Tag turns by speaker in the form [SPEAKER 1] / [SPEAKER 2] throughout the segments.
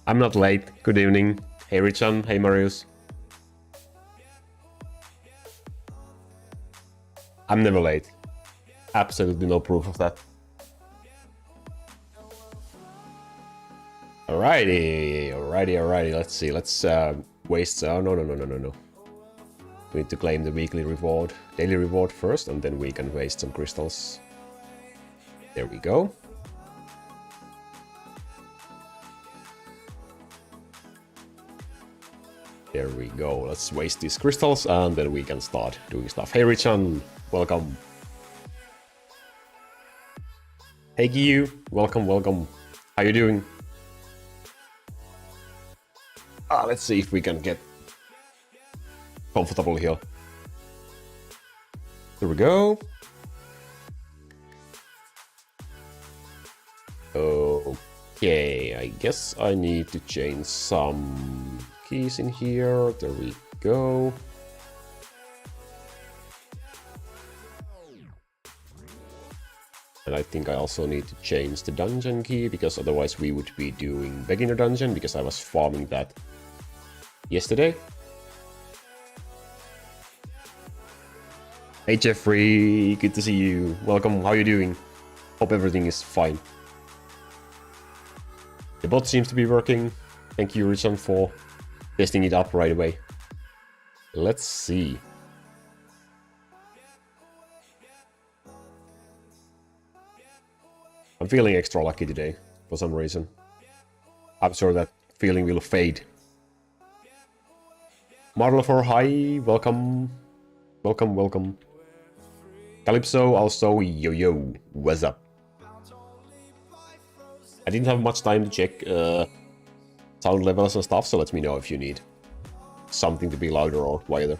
[SPEAKER 1] I'm not late. Good evening. Hey Richan, hey Marius. I'm never late. Absolutely no proof of that. Alrighty. Let's see. Let's waste. Oh, no. We need to claim the weekly reward, daily reward first, and then we can waste some crystals. There we go. There we go. Let's waste these crystals, and then we can start doing stuff. Hey Richan, welcome. Hey Giyu, welcome. How you doing? Let's see if we can get comfortable here. There we go. Okay, I guess I need to change some keys in here. There we go. And I think I also need to change the dungeon key, because otherwise we would be doing beginner dungeon, because I was farming that yesterday. Hey Jeffrey, good to see you. Welcome, how are you doing? Hope everything is fine. The bot seems to be working. Thank you, Richard, for testing it up right away. Let's see. I'm feeling extra lucky today, for some reason. I'm sure that feeling will fade. Marlofor, hi, welcome. Welcome. Calypso, also, yo, what's up? I didn't have much time to check sound levels and stuff, so let me know if you need something to be louder or quieter.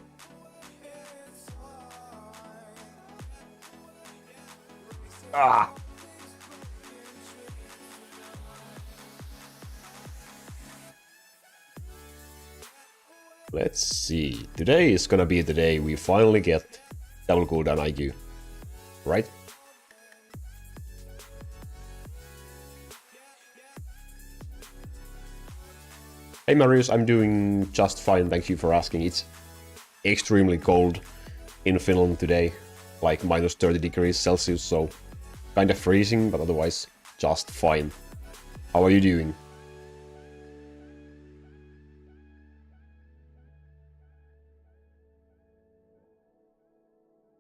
[SPEAKER 1] Let's see. Today is gonna be the day we finally get double cooldown IQ, right? Hey Marius, I'm doing just fine, thank you for asking. It's extremely cold in Finland today, like minus 30 degrees Celsius, so kind of freezing, but otherwise just fine. How are you doing?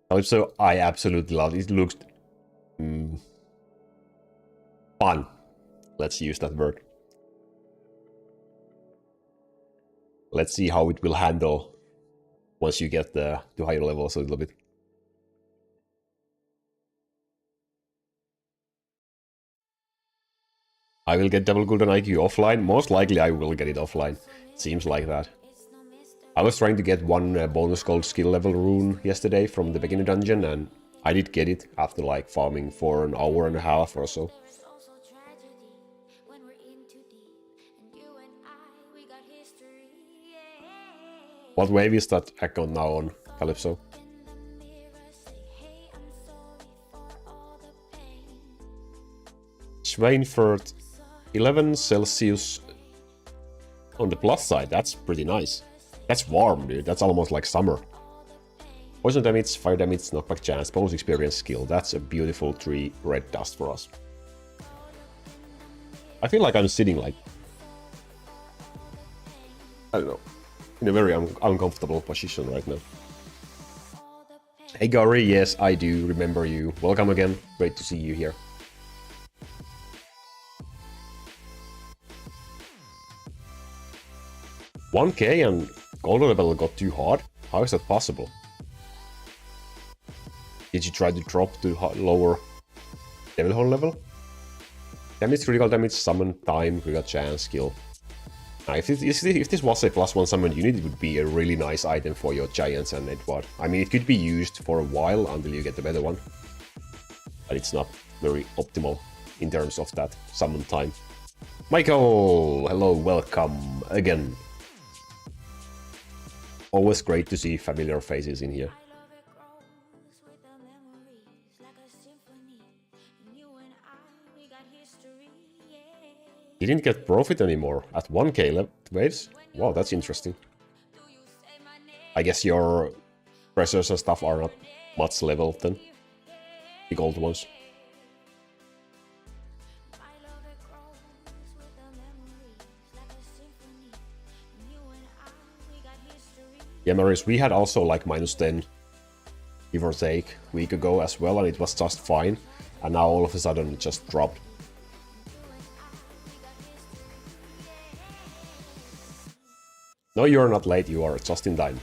[SPEAKER 1] Also, I absolutely love it. It looks fun. Let's use that word. Let's see how it will handle once you get to higher levels a little bit. I will get double cooldown IQ offline. Most likely I will get it offline. Seems like that. I was trying to get one bonus gold skill level rune yesterday from the beginner dungeon, and I did get it after like farming for an hour and a half or so. What wave is that account now on, Calypso? Schweinfurt, 11 Celsius on the plus side. That's pretty nice. That's warm, dude. That's almost like summer. Poison damage, fire damage, knockback chance, bonus experience skill. That's a beautiful 3 red dust for us. I feel like I'm sitting like, I don't know, in a very uncomfortable position right now. Hey Gary, yes, I do remember you. Welcome again. Great to see you here. $1K and gold level got too hard? How is that possible? Did you try to drop to lower devil horn level? Damage, critical damage, summon time, critical chance, skill. Now, if this was a +1 summon unit, it would be a really nice item for your giants and Edward. I mean, it could be used for a while until you get a better one. But it's not very optimal in terms of that summon time. Michael! Hello, welcome again. Always great to see familiar faces in here. Didn't get profit anymore at 1k waves? Wow, that's interesting. I guess your pressures and stuff are not much leveled then. The gold ones. Yeah, Marius, we had also like -10, give or take, a week ago as well, and it was just fine. And now all of a sudden it just dropped. No, you're not late, you are just in time.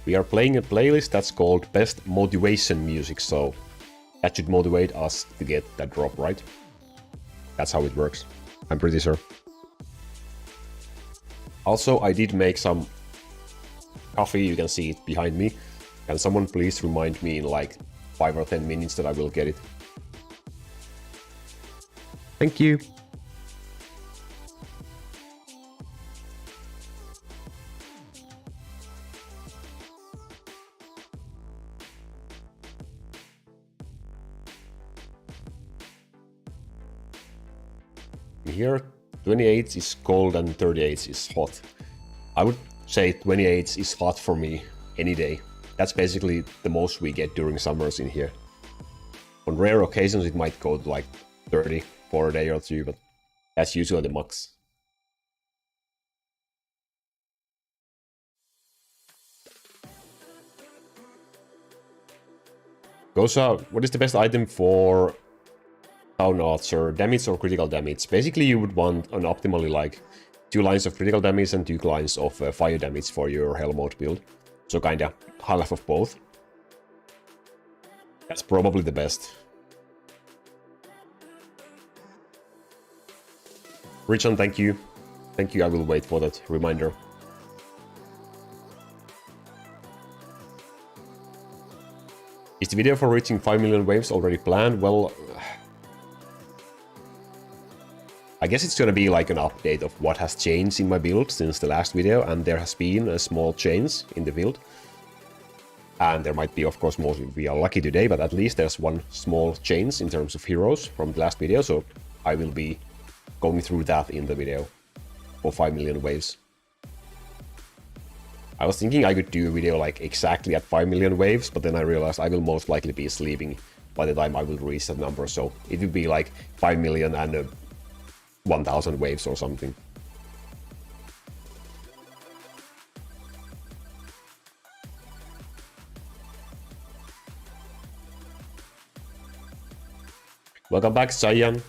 [SPEAKER 1] We are playing a playlist that's called Best Motivation Music, so that should motivate us to get that drop, right? That's how it works. I'm pretty sure. Also, I did make some coffee, you can see it behind me. Can someone please remind me in like 5 or 10 minutes that I will get it? Thank you. Here, 28 is cold and 38 is hot. I would say 28 is hot for me any day. That's basically the most we get during summers in here. On rare occasions it might go to like 30 for a day or two, but that's usually the max. Gosa, what is the best item for Town Archer? Damage or critical damage? Basically you would want an optimally like 2 lines of critical damage and 2 lines of fire damage for your Hell mode build. So kinda half of both. That's probably the best. Richon, thank you. Thank you, I will wait for that reminder. Is the video for reaching 5 million waves already planned? Well, I guess it's gonna be like an update of what has changed in my build since the last video, and there has been a small change in the build. And there might be, of course, more if we are lucky today, but at least there's one small change in terms of heroes from the last video, so I will be going through that in the video for 5 million waves. I was thinking I could do a video like exactly at 5 million waves, but then I realized I will most likely be sleeping by the time I will reach that number, so it would be like 5 million and 1000 waves or something. Welcome back, Cyan.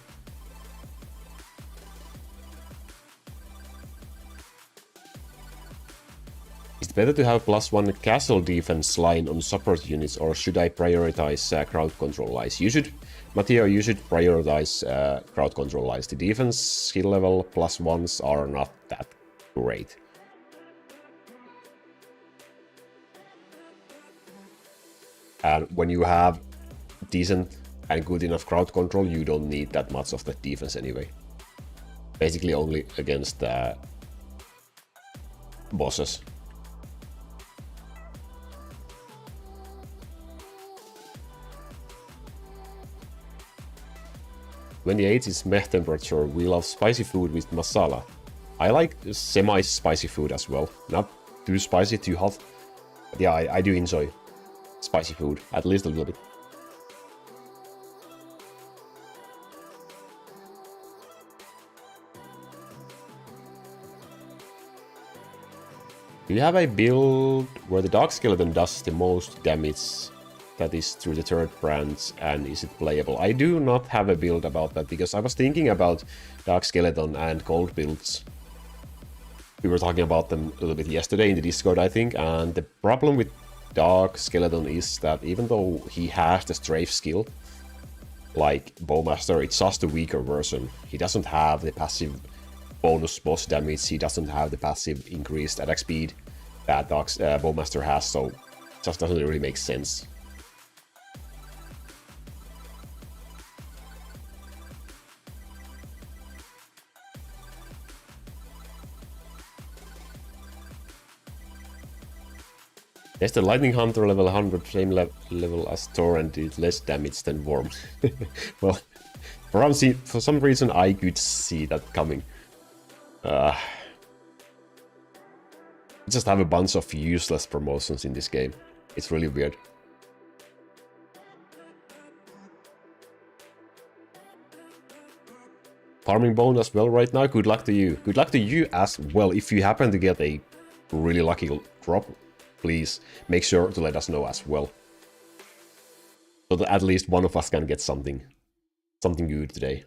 [SPEAKER 1] Is it better to have +1 castle defense line on support units, or should I prioritize crowd control lines? You should, Matteo, you should prioritize crowd control lines. The defense skill level +1s are not that great. And when you have decent and good enough crowd control, you don't need that much of the defense anyway. Basically only against bosses. When the 8 is meh temperature, we love spicy food with masala. I like semi-spicy food as well. Not too spicy, too hot. But yeah, I do enjoy spicy food, at least a little bit. Do you have a build where the Dark Skeleton does the most damage, that is through the third branch, and is it playable? I do not have a build about that, because I was thinking about Dark Skeleton and Gold builds. We were talking about them a little bit yesterday in the Discord, I think, and the problem with Dark Skeleton is that even though he has the strafe skill, like Bowmaster, it's just a weaker version. He doesn't have the passive bonus boss damage, he doesn't have the passive increased attack speed that Bowmaster has, so it just doesn't really make sense. Yes, the Lightning Hunter level 100, same level as Thor and did less damage than Worm. Well, for some reason I could see that coming. Just have a bunch of useless promotions in this game. It's really weird. Farming bone as well right now. Good luck to you. Good luck to you as well. If you happen to get a really lucky drop, please make sure to let us know as well. So that at least one of us can get something good today.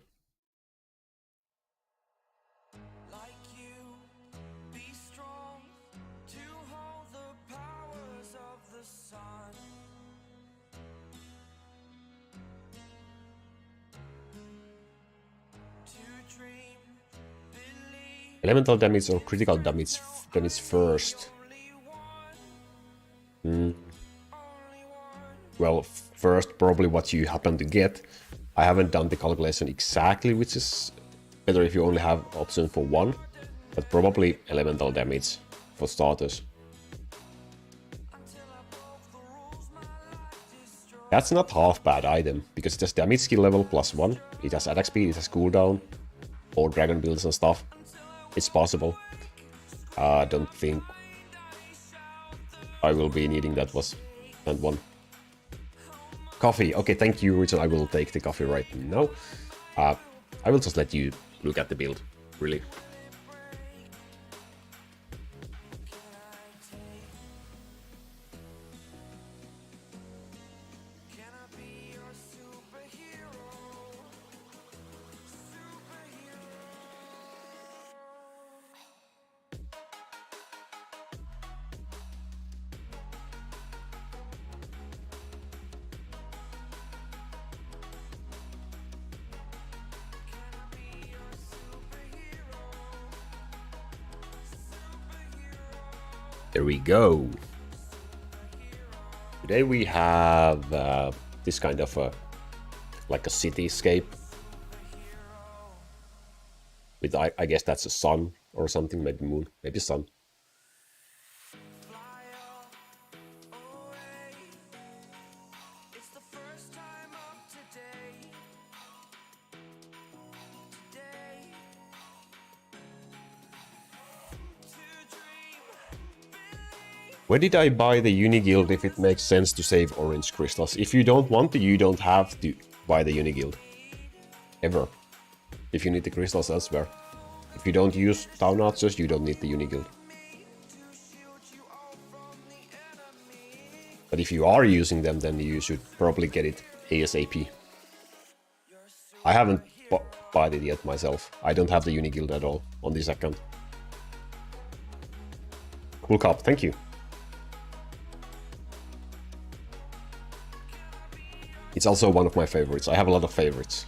[SPEAKER 1] Elemental damage or critical damage first? Well, first probably what you happen to get. I haven't done the calculation exactly, which is better if you only have option for one, but probably elemental damage for starters. That's not half bad item, because it has damage skill level +1, it has attack speed, it has cooldown, or dragon builds and stuff. It's possible. I don't think I will be needing that one. Coffee. Okay, thank you, Richard. I will take the coffee right now. I will just let you look at the build, really. There we go. Today we have this kind of like a cityscape with I guess that's a sun or something, maybe moon, maybe sun. Where did I buy the Uniguild if it makes sense to save orange crystals? If you don't want to, you don't have to buy the Uniguild. Ever. If you need the crystals elsewhere. If you don't use Town Archers, you don't need the Uniguild. But if you are using them, then you should probably get it ASAP. I haven't bought it yet myself. I don't have the Uniguild at all on this account. Cool cup, thank you. It's also one of my favorites. I have a lot of favorites.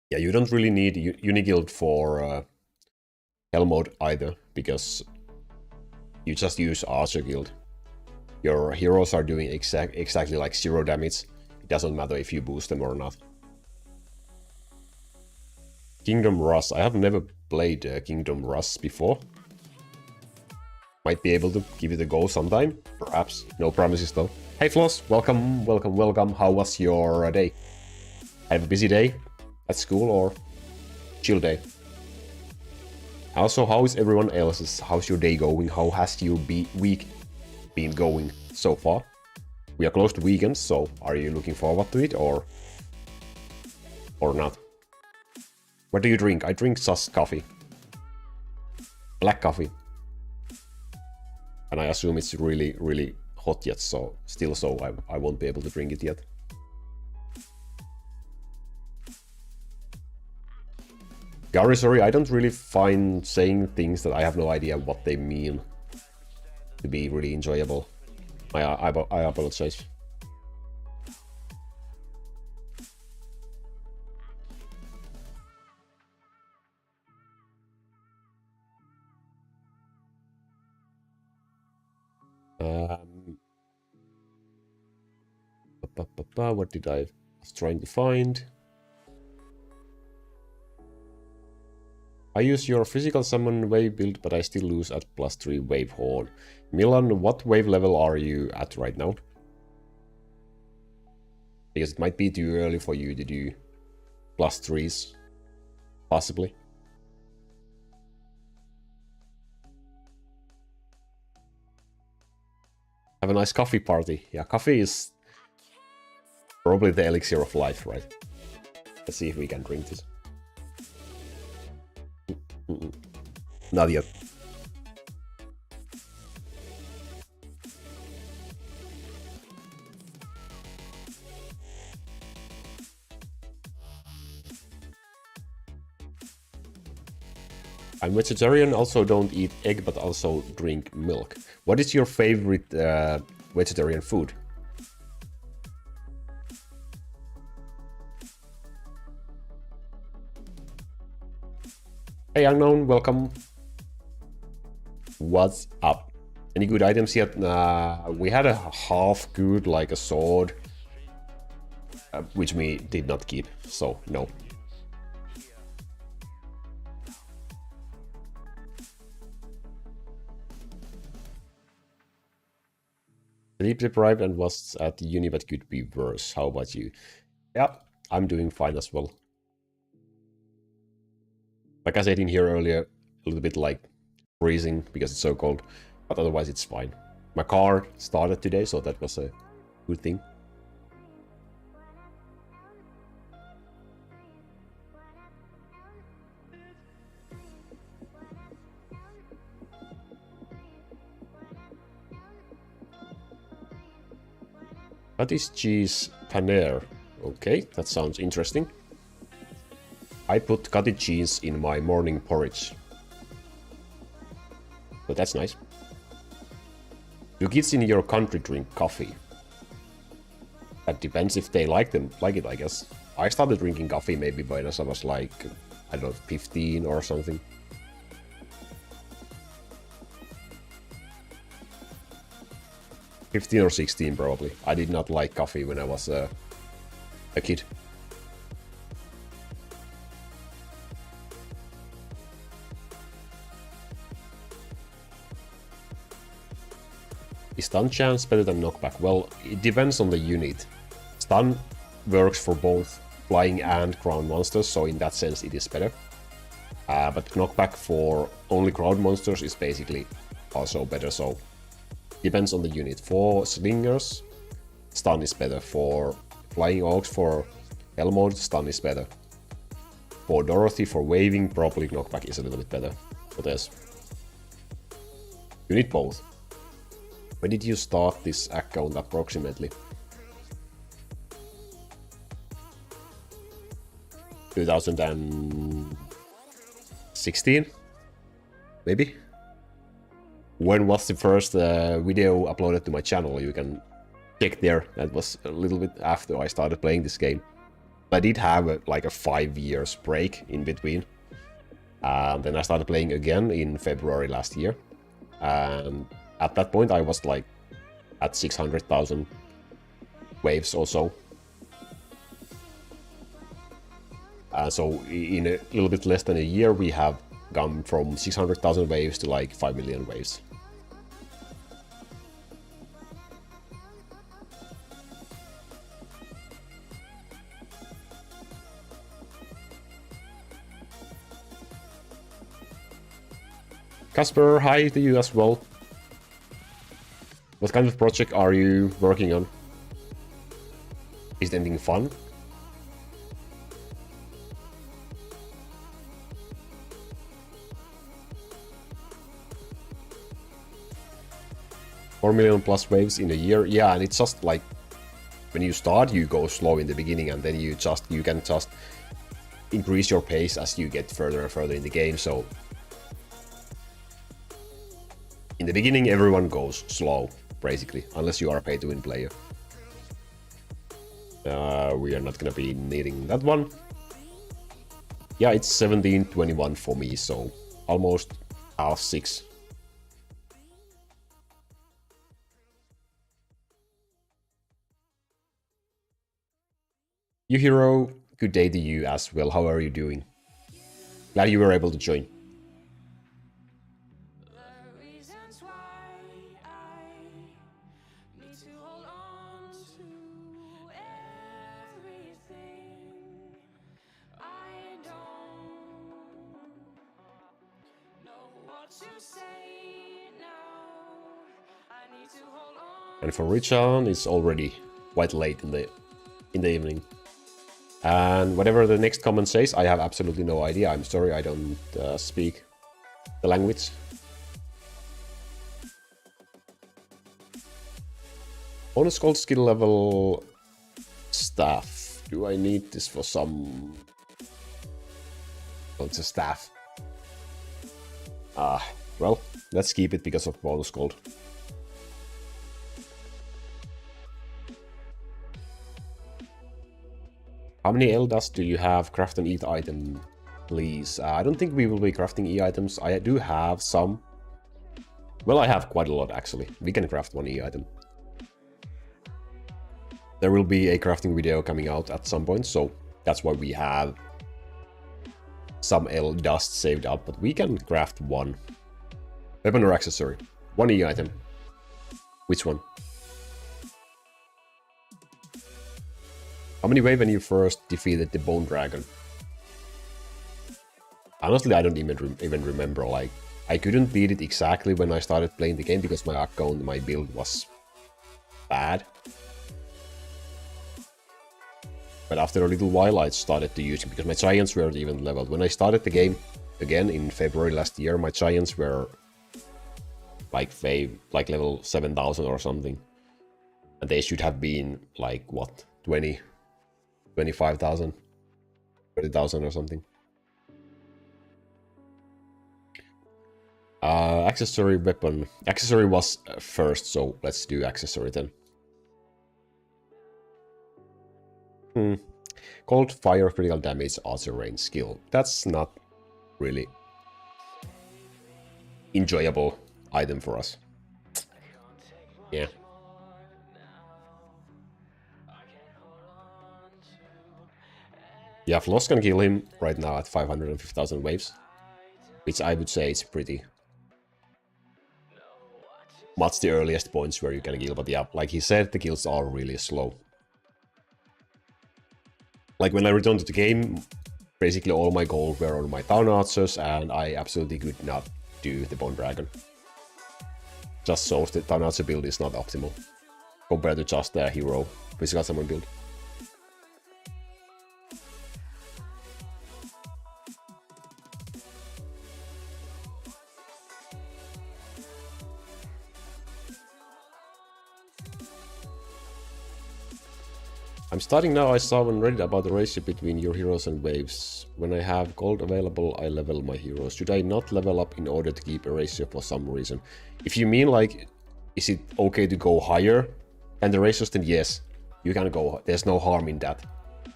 [SPEAKER 1] Yeah, you don't really need Uniguild for Hell mode either, because you just use Archer Guild. Your heroes are doing exactly like 0 damage. It doesn't matter if you boost them or not. Kingdom Rush. I have never played Kingdom Rush before. Might be able to give it a go sometime, perhaps. No promises though. Hey Floss, welcome, welcome, welcome. How was your day? Have a busy day at school or chill day? Also, how is everyone else's? How's your day going? How has your week been going so far? We are close to weekends, so are you looking forward to it or not? What do you drink? I drink just coffee. Black coffee. And I assume it's really, really hot yet, so I won't be able to drink it yet. Gary, sorry, I don't really find saying things that I have no idea what they mean to be really enjoyable. I apologize. What did I was trying to find? I use your physical summon wave build, but I still lose at +3 wave horde. Milan, what wave level are you at right now? Because it might be too early for you to do +3s, possibly. Have a nice coffee party. Yeah, coffee is probably the elixir of life, right? Let's see if we can drink this. Not yet. I'm vegetarian, also don't eat egg, but also drink milk. What is your favorite vegetarian food? Hey Unknown, welcome. What's up? Any good items yet? We had a half good, like a sword, which we did not keep, so no. Sleep deprived and was at uni, but could be worse. How about you? Yeah, I'm doing fine as well. Like I said in here earlier, a little bit like freezing because it's so cold, but otherwise it's fine. My car started today, so that was a good thing. Cottage cheese paneer. Okay, that sounds interesting. I put cottage cheese in my morning porridge. But that's nice. Do kids in your country drink coffee? That depends if they like it, I guess. I started drinking coffee maybe when I was like, I don't know, 15 or something. '15 or 16 probably. I did not like coffee when I was a kid. Is stun chance better than knockback? Well, it depends on the unit. Stun works for both flying and ground monsters, so in that sense it is better. But knockback for only ground monsters is basically also better, so depends on the unit. For slingers, stun is better. For flying orcs, for Elmode, stun is better. For Dorothy, for waving, probably knockback is a little bit better. But yes, you need both. When did you start this account approximately? 2016? Maybe? When was the first video uploaded to my channel? You can check there. That was a little bit after I started playing this game. I did have like a 5 years break in between. Then I started playing again in February last year. And at that point I was like at 600,000 waves or so. So in a little bit less than a year we have gone from 600,000 waves to like 5 million waves. Casper, hi to you as well. What kind of project are you working on? Is it anything fun? $4 million plus waves in a year, yeah, and it's just like when you start, you go slow in the beginning, and then you can just increase your pace as you get further and further in the game. So in the beginning, everyone goes slow, basically, unless you are a pay-to-win player. We are not gonna be needing that one. Yeah, it's 17:21 for me, so almost half 6. Hero, good day to you as well. How are you doing? Glad you were able to join. And for Richard, it's already quite late in the evening. And whatever the next comment says, I have absolutely no idea. I'm sorry, I don't speak the language. Bonus gold skill level staff. Do I need this for some... Oh, it's a staff. Well, let's keep it because of bonus gold. How many L dust do you have? Craft and eat item, please. I don't think we will be crafting E items. I do have some. Well, I have quite a lot, actually. We can craft one E item. There will be a crafting video coming out at some point, so that's why we have some L dust saved up. But we can craft one. Weapon or accessory. One E item. Which one? How many wave when you first defeated the Bone Dragon? Honestly, I don't even remember. Like, I couldn't beat it exactly when I started playing the game because my account, my build was bad. But after a little while, I started to use it because my giants weren't even leveled. When I started the game again in February last year, my giants were like level 7,000 or something, and they should have been like what 25,000, 30,000 or something. Accessory weapon. Accessory was first, so let's do accessory then. Cold, fire, critical damage, archer range, skill. That's not really enjoyable item for us. Yeah. Yeah, Floss can kill him right now at 550,000 waves, which I would say is pretty much the earliest points where you can kill, but yeah, like he said, the kills are really slow. Like when I returned to the game, basically all my gold were on my town archers, and I absolutely could not do the Bone Dragon. Just so the town archer build is not optimal compared to just the hero physical summon build. I'm starting now. I saw on Reddit about the ratio between your heroes and waves. When I have gold available, I level my heroes. Should I not level up in order to keep a ratio for some reason? If you mean like, is it okay to go higher than the ratios, then yes, you can go. There's no harm in that.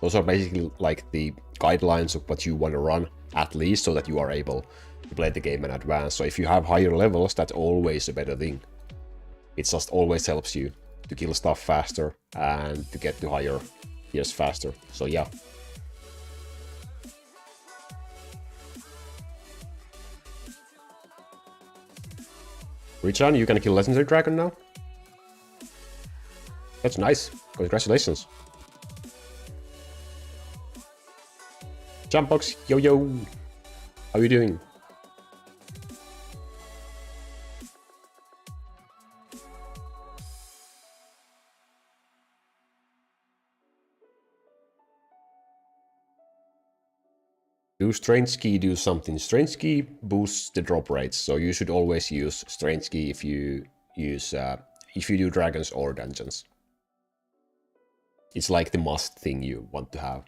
[SPEAKER 1] Those are basically like the guidelines of what you want to run, at least, so that you are able to play the game in advance. So if you have higher levels, that's always a better thing. It just always helps you to kill stuff faster and to get to higher tiers faster. So yeah. Richan, you can kill Legendary Dragon now? That's nice. Congratulations. Jumpbox, yo yo. How you doing? Do Strange Key do something? Strange Key boosts the drop rates, so you should always use Strange Key if you use if you do dragons or dungeons. It's like the must thing you want to have.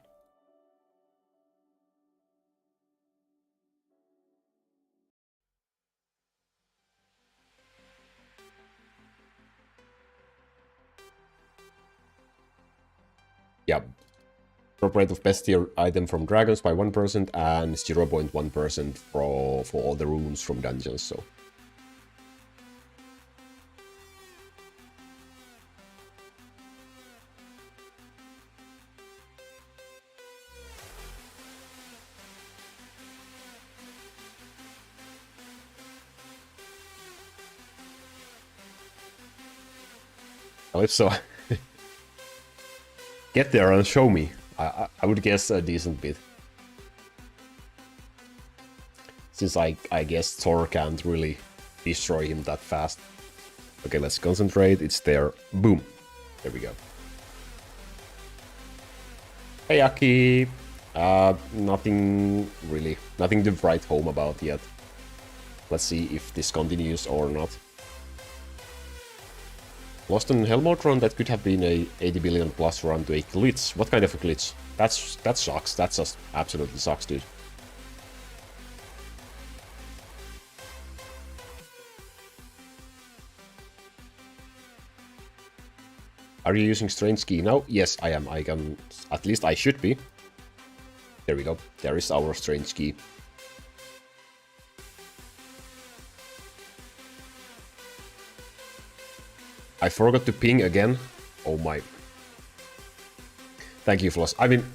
[SPEAKER 1] Yeah. Drop rate of best tier item from dragons by 1% and 0.1% for all the runes from dungeons, so. Well, if so, get there and show me. I would guess a decent bit. Since I guess Thor can't really destroy him that fast. Okay, let's concentrate. It's there. Boom. There we go. Hey, Aki. Nothing really. Nothing to write home about yet. Let's see if this continues or not. Lost on Helmotron, that could have been a 80 billion plus run to a glitch. What kind of a glitch? That sucks. That just absolutely sucks, dude. Are you using Strange Key now? Yes, I am. I can... At least I should be. There we go. There is our Strange Key. I forgot to ping again. Oh my. Thank you, Floss. I mean...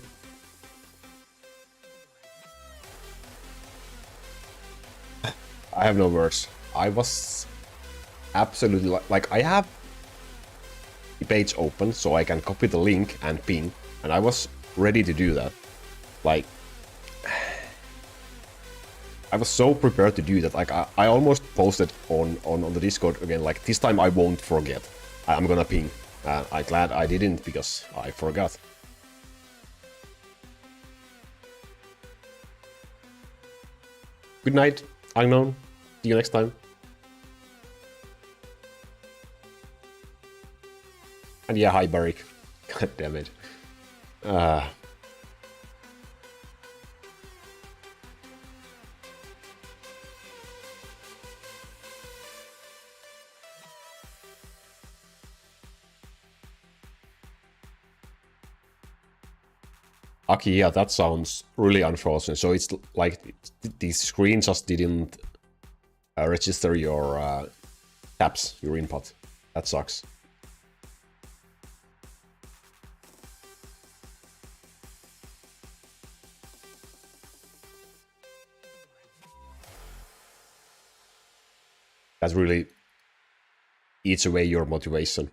[SPEAKER 1] I have no words. I was absolutely... Like, I have the page open so I can copy the link and ping. And I was ready to do that. Like... I was so prepared to do that. Like, I almost posted on the Discord again, like, this time I won't forget. I'm gonna ping. I'm glad I didn't, because I forgot. Good night, Unknown. See you next time. And yeah, hi, Barik. God damn it. Aki, yeah, that sounds really unfortunate. So it's like the screen just didn't register your taps, your input. That sucks. That really eats away your motivation.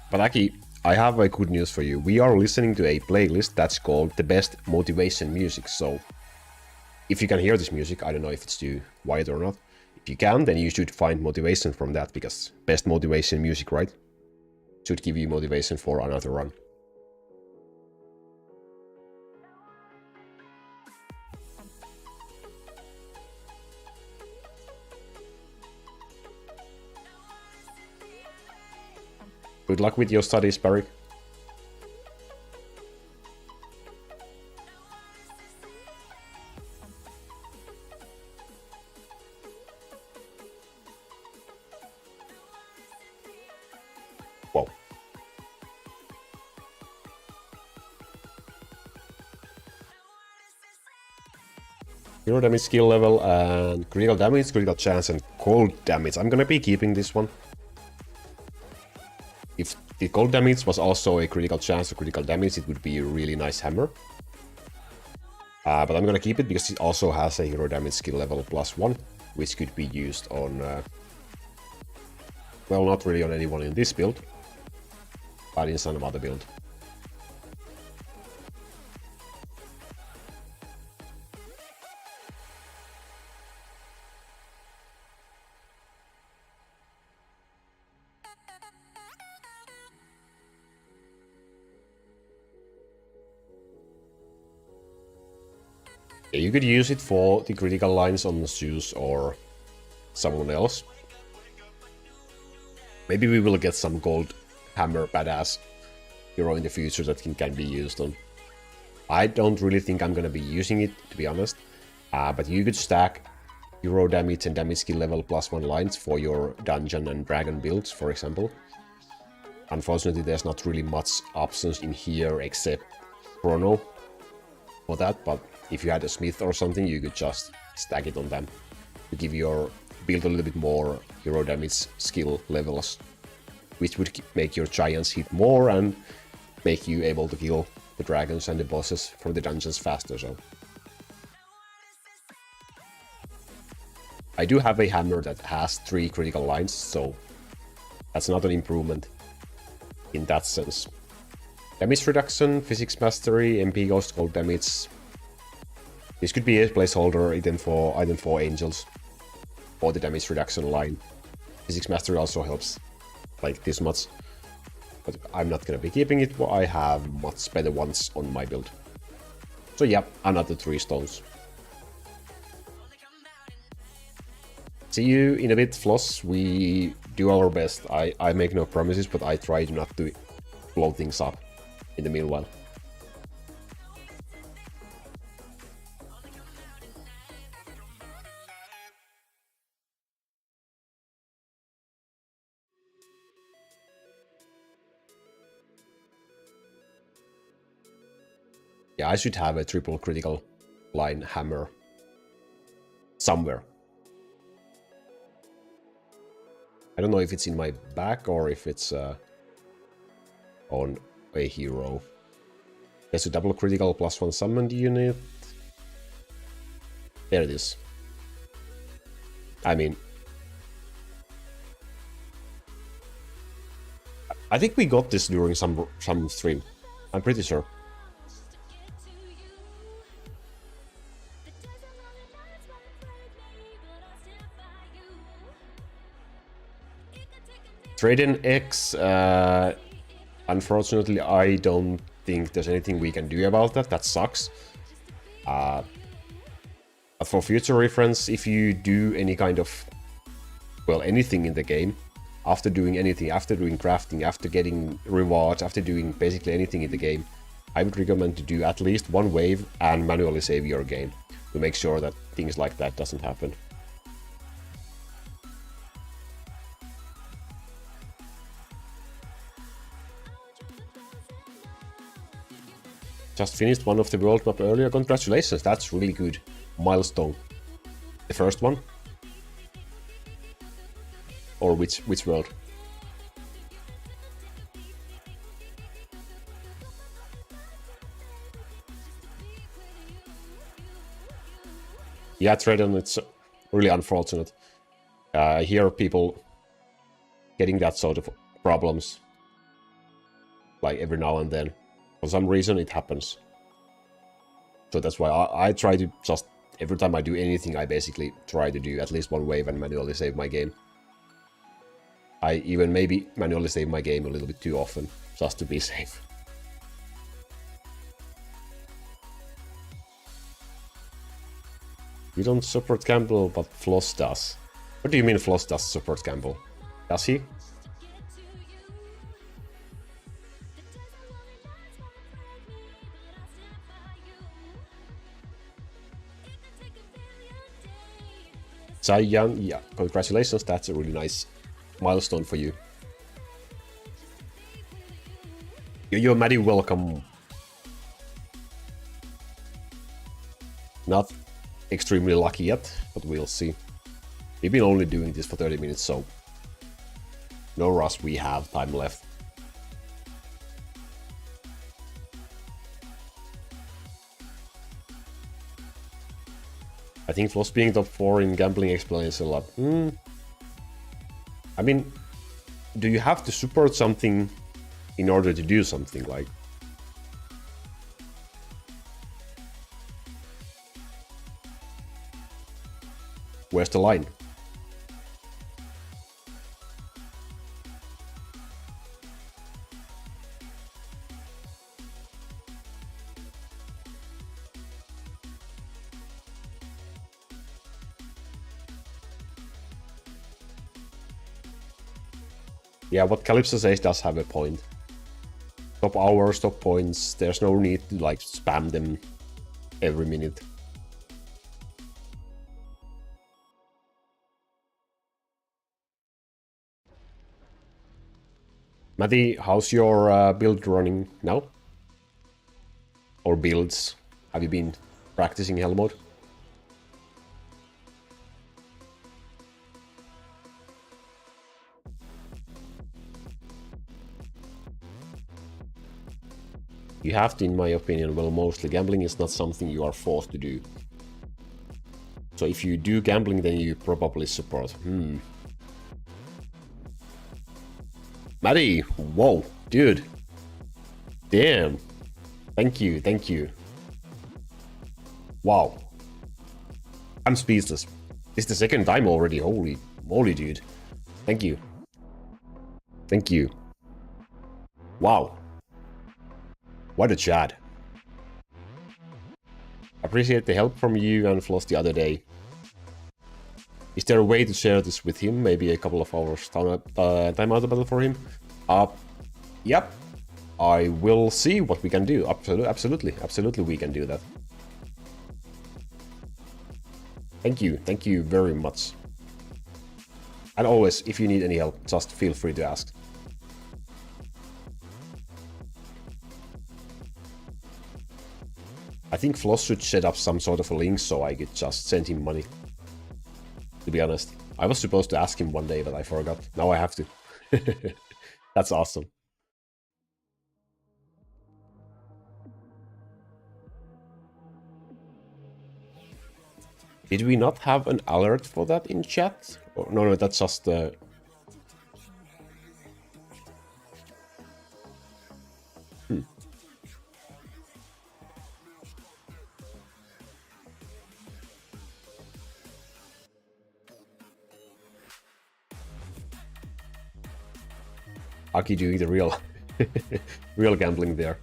[SPEAKER 1] But Aki, I have a good news for you. We are listening to a playlist that's called the best motivation music. So if you can hear this music, I don't know if it's too wide or not. If you can, then you should find motivation from that, because best motivation music, right? Should give you motivation for another run. Good luck with your studies, Barry. Whoa. Hero damage, skill level, and critical damage, critical chance, and cold damage. I'm gonna be keeping this one. If the cold damage was also a critical chance or critical damage, it would be a really nice hammer. But I'm gonna keep it because it also has a hero damage skill level +1, which could be used on... well, not really on anyone in this build, but in some other build. You could use it for the critical lines on Zeus or someone else. Maybe we will get some gold hammer badass hero in the future that can be used on. I don't really think I'm gonna be using it, to be honest. But you could stack hero damage and damage skill level +1 lines for your dungeon and dragon builds, for example. Unfortunately, there's not really much options in here except Chrono for that, but if you had a smith or something, you could just stack it on them to give your build a little bit more hero damage skill levels, which would make your giants hit more and make you able to kill the dragons and the bosses from the dungeons faster. So I do have a hammer that has 3 critical lines, so that's not an improvement in that sense. Damage reduction, physics mastery, MP ghost gold damage. This could be a placeholder item for angels for the damage reduction line. Physics mastery also helps, like this much. But I'm not gonna be keeping it, I have much better ones on my build. So yeah, another 3 stones. See you in a bit, Floss. We do our best. I make no promises, but I try to not to blow things up in the meanwhile. Yeah, I should have a triple critical line hammer somewhere. I don't know if it's in my back or if it's on a hero. There's a double critical +1 summoned unit. There it is. I mean, I think we got this during some stream. I'm pretty sure. Trade-in X, unfortunately, I don't think there's anything we can do about that. That sucks. But for future reference, if you do any kind of, well, anything in the game, after doing anything, after doing crafting, after getting rewards, after doing basically anything in the game, I would recommend to do at least 1 wave and manually save your game to make sure that things like that doesn't happen. Just finished one of the world map earlier. Congratulations, that's really good. Milestone. The first one? Or which world? Yeah, Tradon, it's really unfortunate. I hear people getting that sort of problems, like every now and then. For some reason, it happens. So that's why I try to just, every time I do anything, I basically try to do at least 1 wave and manually save my game. I even maybe manually save my game a little bit too often, just to be safe. You don't support Campbell, but Floss does. What do you mean Floss does support Campbell? Does he? Young, yeah, congratulations, that's a really nice milestone for you. You're mighty welcome. Not extremely lucky yet, but we'll see. We've been only doing this for 30 minutes, so no rush, we have time left. I think Floss being top 4 in gambling explains a lot. I mean, do you have to support something in order to do something? Like, where's the line? Yeah, what Calypso says does have a point. Top hours, top points, there's no need to like spam them every minute. Matty, how's your build running now? Or builds? Have you been practicing Hell mode? You have to, in my opinion. Well, mostly gambling is not something you are forced to do. So if you do gambling, then you probably support. Maddie, whoa, dude. Damn. Thank you, thank you. Wow. I'm speechless. It's the second time already. Holy moly, dude. Thank you. Thank you. Wow. What a chat. Appreciate the help from you and Floss the other day. Is there a way to share this with him? Maybe a couple of hours time out battle for him? Yep. I will see what we can do. Absolutely we can do that. Thank you very much. And always, if you need any help, just feel free to ask. I think Floss should set up some sort of a link so I could just send him money. To be honest. I was supposed to ask him one day, but I forgot. Now I have to. That's awesome. Did we not have an alert for that in chat? Or, no, that's just the... Aki doing the real, real gambling there.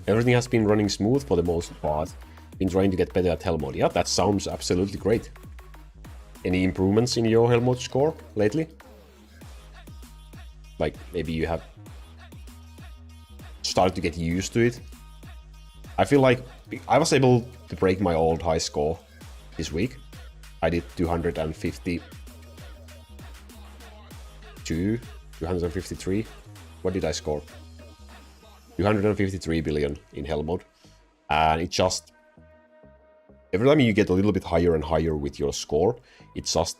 [SPEAKER 1] Everything has been running smooth for the most part. Been trying to get better at hell mode. Yeah, that sounds absolutely great. Any improvements in your hell mode score lately? Like, maybe you have started to get used to it. I feel like I was able to break my old high score this week. I did 252, 253. What did I score? 253 billion in hell mode. And it just... every time you get a little bit higher and higher with your score, it just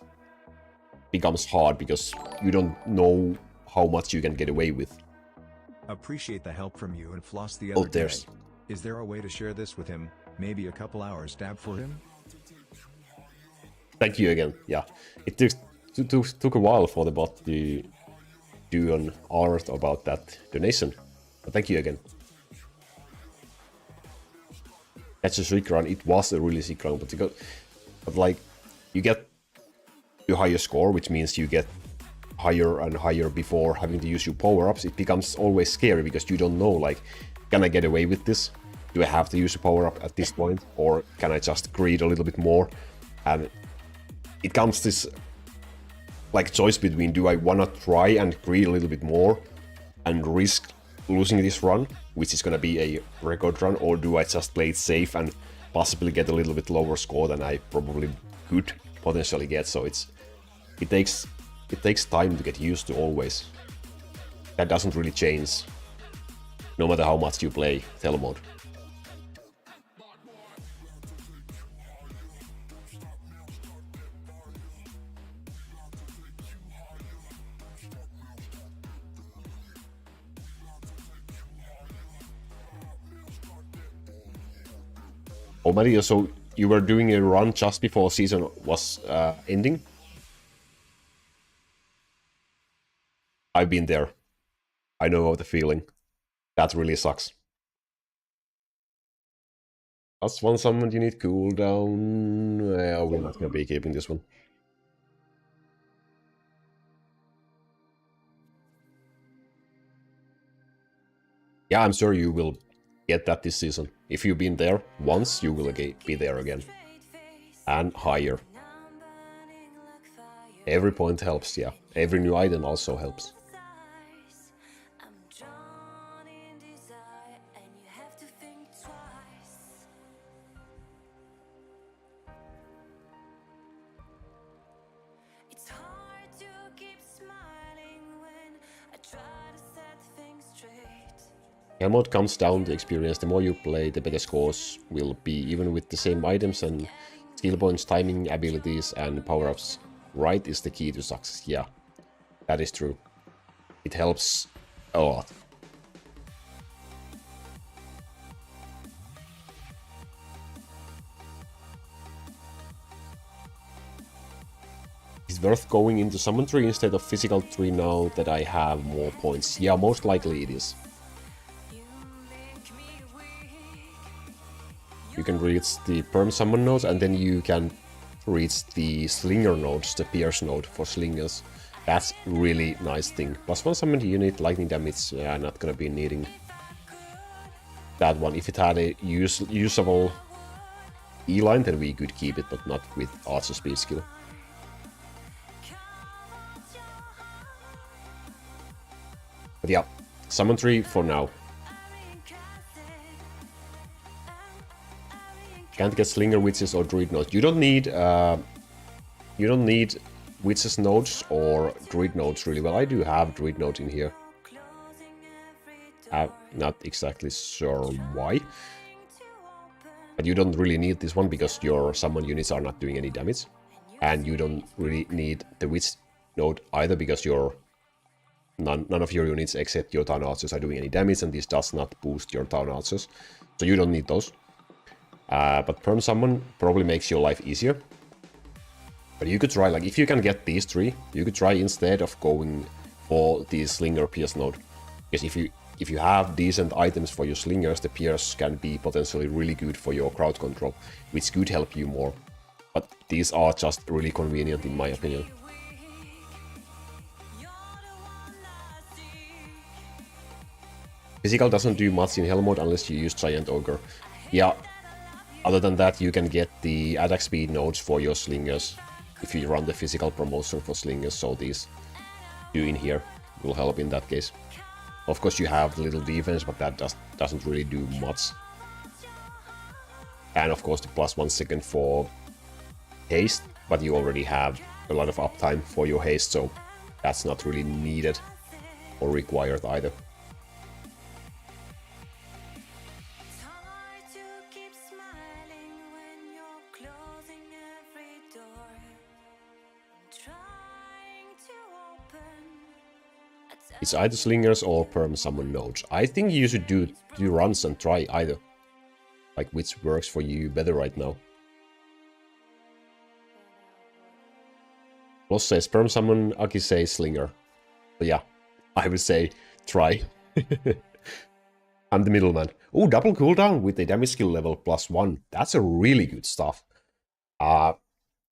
[SPEAKER 1] becomes hard because you don't know how much you can get away with.
[SPEAKER 2] Appreciate the help from you and Floss the other day. Is there a way to share this with him? Maybe a couple hours dab for him?
[SPEAKER 1] Thank you again. Yeah, it took a while for the bot to do an art about that donation. But thank you again. That's a sick run. It was a really sick run, but like you get a higher score, which means you get higher and higher before having to use your power-ups. It becomes always scary because you don't know, like, can I get away with this? Do I have to use a power-up at this point? Or can I just greed a little bit more? And it comes this, like, choice between, do I want to try and greed a little bit more and risk losing this run, which is going to be a record run, or do I just play it safe and possibly get a little bit lower score than I probably could potentially get? So it takes time to get used to always. That doesn't really change, no matter how much you play Hell mode. Oh, Mario, so you were doing a run just before season was ending? I've been there. I know the feeling. That really sucks. That's one summon you need cooldown. We're not gonna be keeping this one. Yeah, I'm sure you will get that this season. If you've been there once, you will be there again. And higher. Every point helps, yeah. Every new item also helps. Hell mode comes down to experience. The more you play, the better scores will be, even with the same items and skill points, timing, abilities, and power-ups. Right is the key to success. Yeah, that is true. It helps a lot. Is it worth going into summon tree instead of physical tree now that I have more points? Yeah, most likely it is. You can reach the perm summon nodes, and then you can reach the slinger nodes, the pierce node for slingers. That's really nice thing. +1 summon unit, lightning damage, yeah, not gonna be needing that one. If it had a usable E-line, then we could keep it, but not with Archer speed skill. But yeah, summon tree for now. Can't get slinger witches or druid nodes. You don't need witches nodes or druid nodes really. Well, I do have druid nodes in here. I'm not exactly sure why. But you don't really need this one because your summon units are not doing any damage. And you don't really need the witch node either because your none of your units except your town archers are doing any damage, and this does not boost your town archers. So you don't need those. But perm summon probably makes your life easier. But you could try, like, if you can get these three, you could try instead of going for the slinger pierce node. Because if you have decent items for your slingers, the pierce can be potentially really good for your crowd control, which could help you more. But these are just really convenient in my opinion. Physical doesn't do much in hell mode unless you use Giant Ogre. Yeah, other than that you can get the attack speed nodes for your slingers if you run the physical promotion for slingers, so these two in here will help in that case. Of course you have little defense, but that doesn't really do much. And of course the +1 second for haste, but you already have a lot of uptime for your haste, so that's not really needed or required either. It's either slingers or perm summon nodes. I think you should do runs and try either. Like which works for you better right now. Plus says perm summon, Aki says slinger. But yeah, I would say try. I'm the middleman. Oh, double cooldown with the damage skill level +1. That's a really good stuff.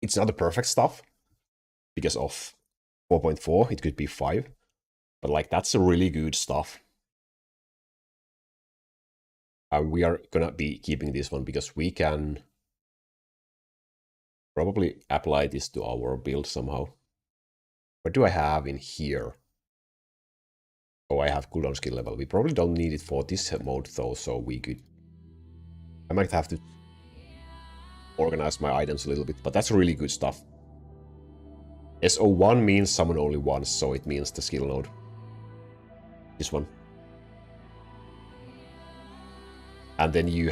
[SPEAKER 1] It's not the perfect stuff. Because of 4.4, it could be 5. But like, that's a really good stuff. We are gonna be keeping this one because we can probably apply this to our build somehow. What do I have in here? Oh, I have cooldown skill level. We probably don't need it for this mode though, so we could... I might have to organize my items a little bit, but that's really good stuff. SO1 means summon only once, so it means the skill node. This one. And then you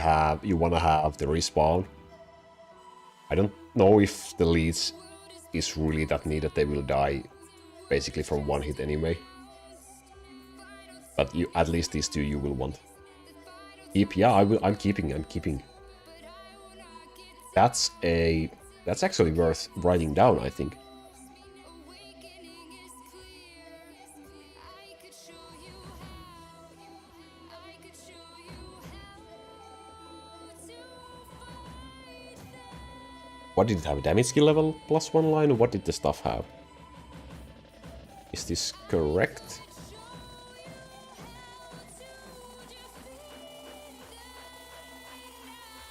[SPEAKER 1] wanna have the respawn. I don't know if the leads is really that needed. They will die basically from one hit anyway. But you, at least these two you will want. Keep, yeah, I'm keeping. That's actually worth writing down, I think. What did it have? Damage skill level +1 line, or what did the stuff have? Is this correct?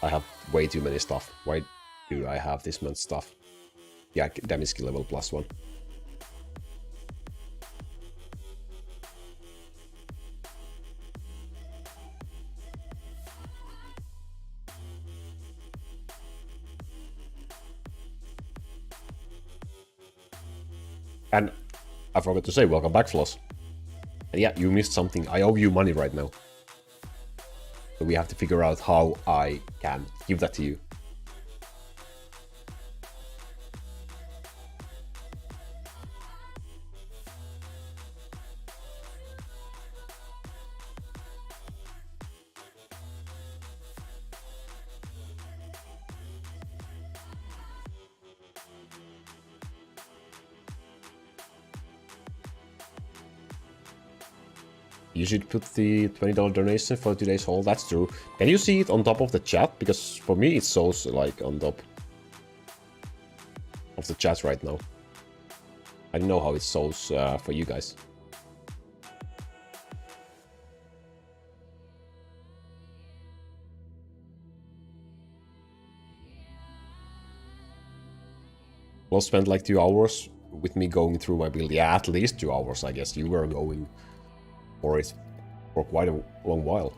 [SPEAKER 1] I have way too many stuff. Why do I have this much stuff? Yeah, damage skill level +1. And I forgot to say, welcome back, Floss. And yeah, you missed something. I owe you money right now. So we have to figure out how I can give that to you. You should put the $20 donation for today's haul. That's true. Can you see it on top of the chat? Because for me it shows like on top of the chat right now. I don't know how it shows for you guys. Well, spent like 2 hours with me going through my build. Yeah, at least 2 hours, I guess. You were going for it for quite a long while.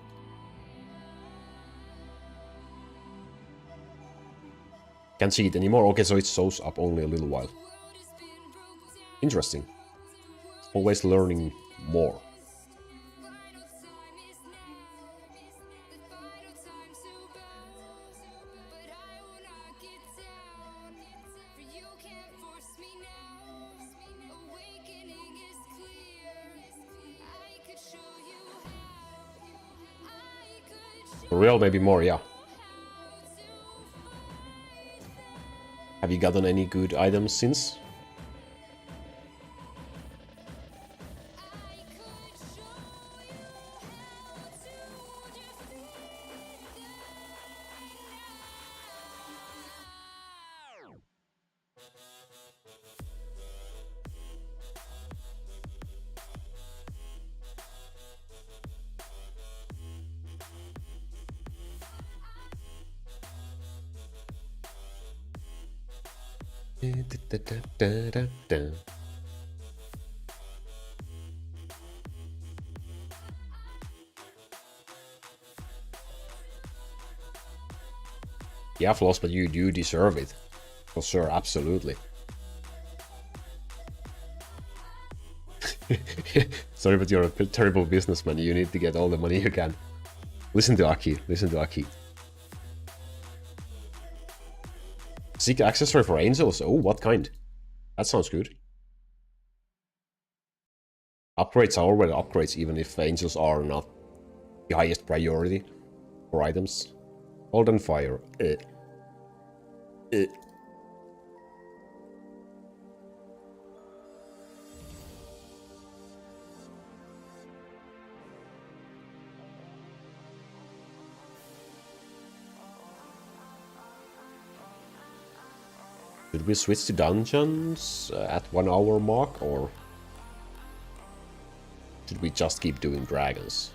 [SPEAKER 1] Can't see it anymore. Okay, so it shows up only a little while. Interesting. Always learning more. For real, maybe more, yeah. Have you gotten any good items since? Yeah, Floss, but you do deserve it. For sure, absolutely. Sorry, but you're a terrible businessman. You need to get all the money you can. Listen to Aki. Listen to Aki. Seek accessory for angels. Oh, what kind? That sounds good. Upgrades are already upgrades, even if angels are not the highest priority for items. Golden fire. Should we switch to dungeons at 1 hour mark, or should we just keep doing dragons?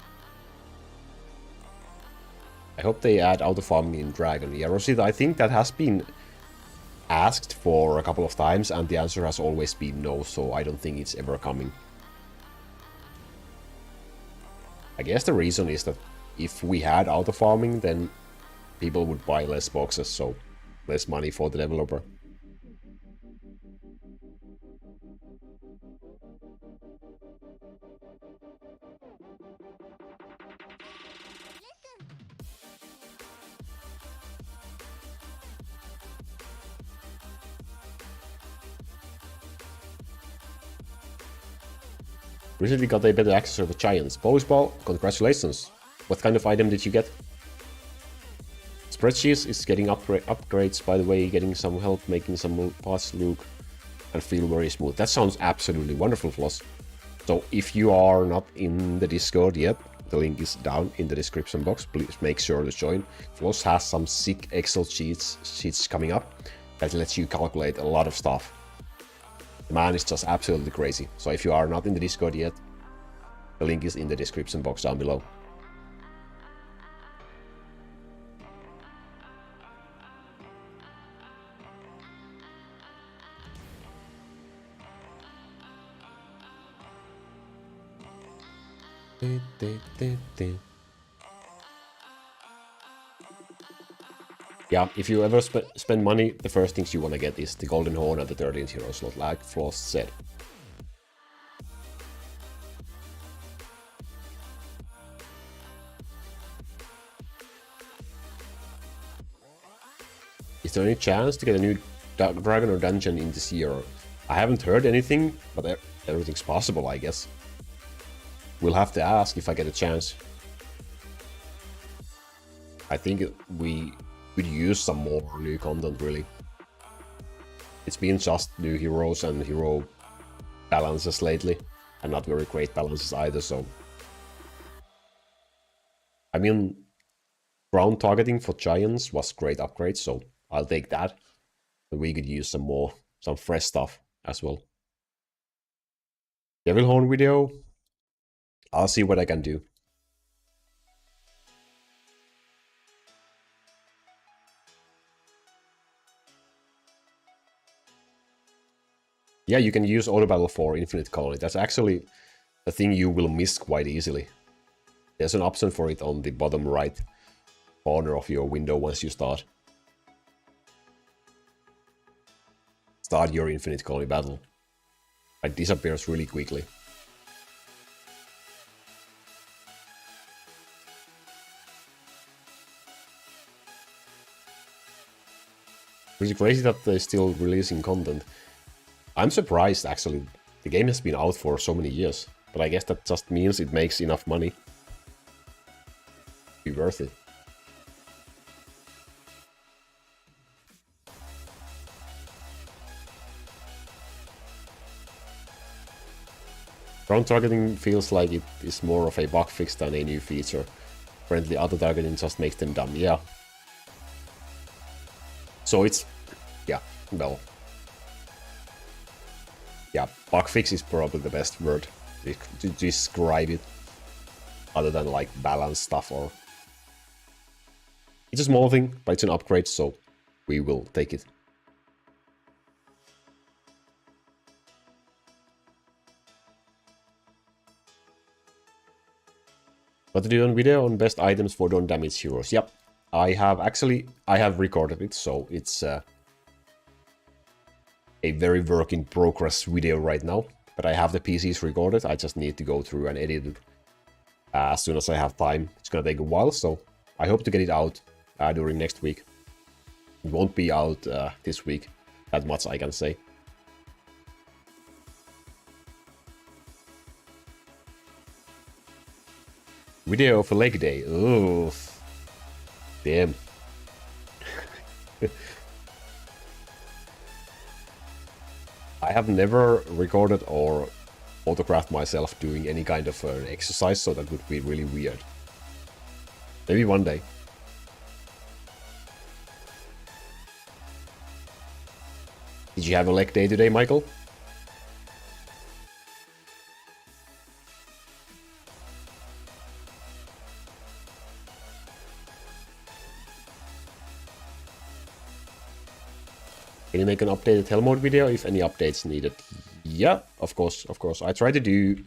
[SPEAKER 1] I hope they add auto farming in dragon. Yeah, Rosita, I think that has been asked for a couple of times, and the answer has always been no, so I don't think it's ever coming. I guess the reason is that if we had auto farming, then people would buy less boxes, so less money for the developer. Recently got a better access with giants. Polish ball, congratulations. What kind of item did you get? Spreadsheets is getting upgrades, by the way, getting some help making some parts look and feel very smooth. That sounds absolutely wonderful, Floss. So if you are not in the Discord yet, the link is down in the description box. Please make sure to join. Floss has some sick Excel sheets coming up that lets you calculate a lot of stuff. The man is just absolutely crazy. So if you are not in the Discord yet, the link is in the description box down below. Yeah, if you ever spend money, the first things you want to get is the Golden Horn and the 13th Hero slot, like Floss said. Is there any chance to get a new dragon or dungeon in this year? I haven't heard anything, but everything's possible, I guess. We'll have to ask if I get a chance. I think we could use some more new content, really. It's been just new heroes and hero balances lately, and not very great balances either, so I mean, ground targeting for giants was great upgrade, so I'll take that. But we could use some fresh stuff as well. Devil Horn video. I'll see what I can do. Yeah, you can use auto battle for Infinite Colony. That's actually a thing you will miss quite easily. There's an option for it on the bottom right corner of your window once you start your Infinite Colony battle. It disappears really quickly. It's crazy that they're still releasing content. I'm surprised, actually. The game has been out for so many years, but I guess that just means it makes enough money to be worth it. Ground targeting feels like it is more of a bug fix than a new feature. Apparently auto targeting just makes them dumb, yeah. So it's... yeah, well... yeah, bug fix is probably the best word to describe it. Other than like balance stuff or... it's a small thing, but it's an upgrade, so we will take it. What to do on video on best items for non-damage heroes. Yep, I have recorded it, so it's a very work in progress video right now. But I have the PCs recorded, I just need to go through and edit it as soon as I have time. It's gonna take a while, so I hope to get it out during next week. It won't be out this week, that much I can say. Video of a leg day. Oh, damn. I have never recorded or photographed myself doing any kind of exercise, so that would be really weird. Maybe one day. Did you have a leg day today, Michael? Can you make an updated hell mode video if any updates needed? Yeah, of course. I try to do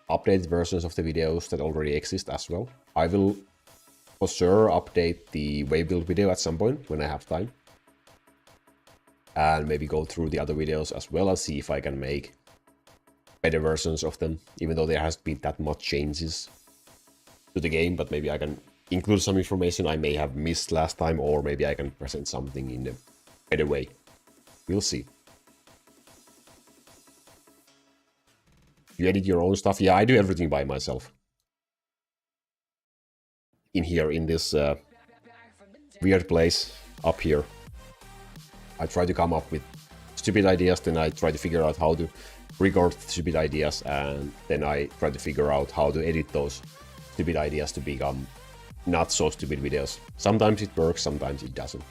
[SPEAKER 1] updated versions of the videos that already exist as well. I will for sure update the wave build video at some point when I have time. And maybe go through the other videos as well and see if I can make better versions of them, even though there hasn't been that much changes to the game, but maybe I can include some information I may have missed last time, or maybe I can present something in a better way. We'll see. You edit your own stuff? Yeah, I do everything by myself. In here, in this weird place up here. I try to come up with stupid ideas, then I try to figure out how to record stupid ideas, and then I try to figure out how to edit those stupid ideas to become not so stupid videos. Sometimes it works, sometimes it doesn't.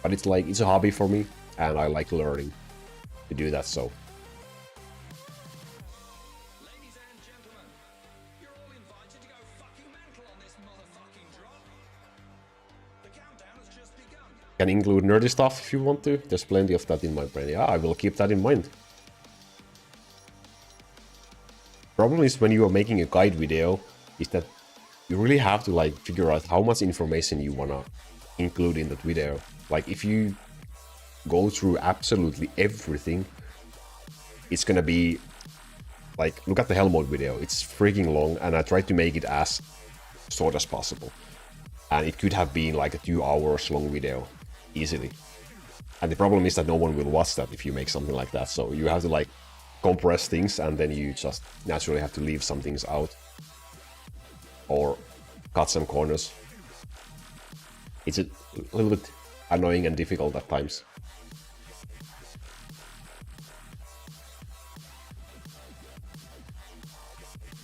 [SPEAKER 1] But it's like, it's a hobby for me, and I like learning to do that, so.
[SPEAKER 3] Ladies and gentlemen, you're all invited to go fucking mental on this motherfucking drop. The countdown has just begun.
[SPEAKER 1] Can include nerdy stuff if you want to. There's plenty of that in my brain. Yeah, I will keep that in mind. Problem is when you are making a guide video is that you really have to like figure out how much information you wanna include in that video. Like if you go through absolutely everything, it's gonna be like, look at the hell mode video. It's freaking long, and I tried to make it as short as possible. And it could have been like a 2 hours long video easily. And the problem is that no one will watch that if you make something like that. So you have to like compress things, and then you just naturally have to leave some things out or cut some corners. It's a little bit annoying and difficult at times.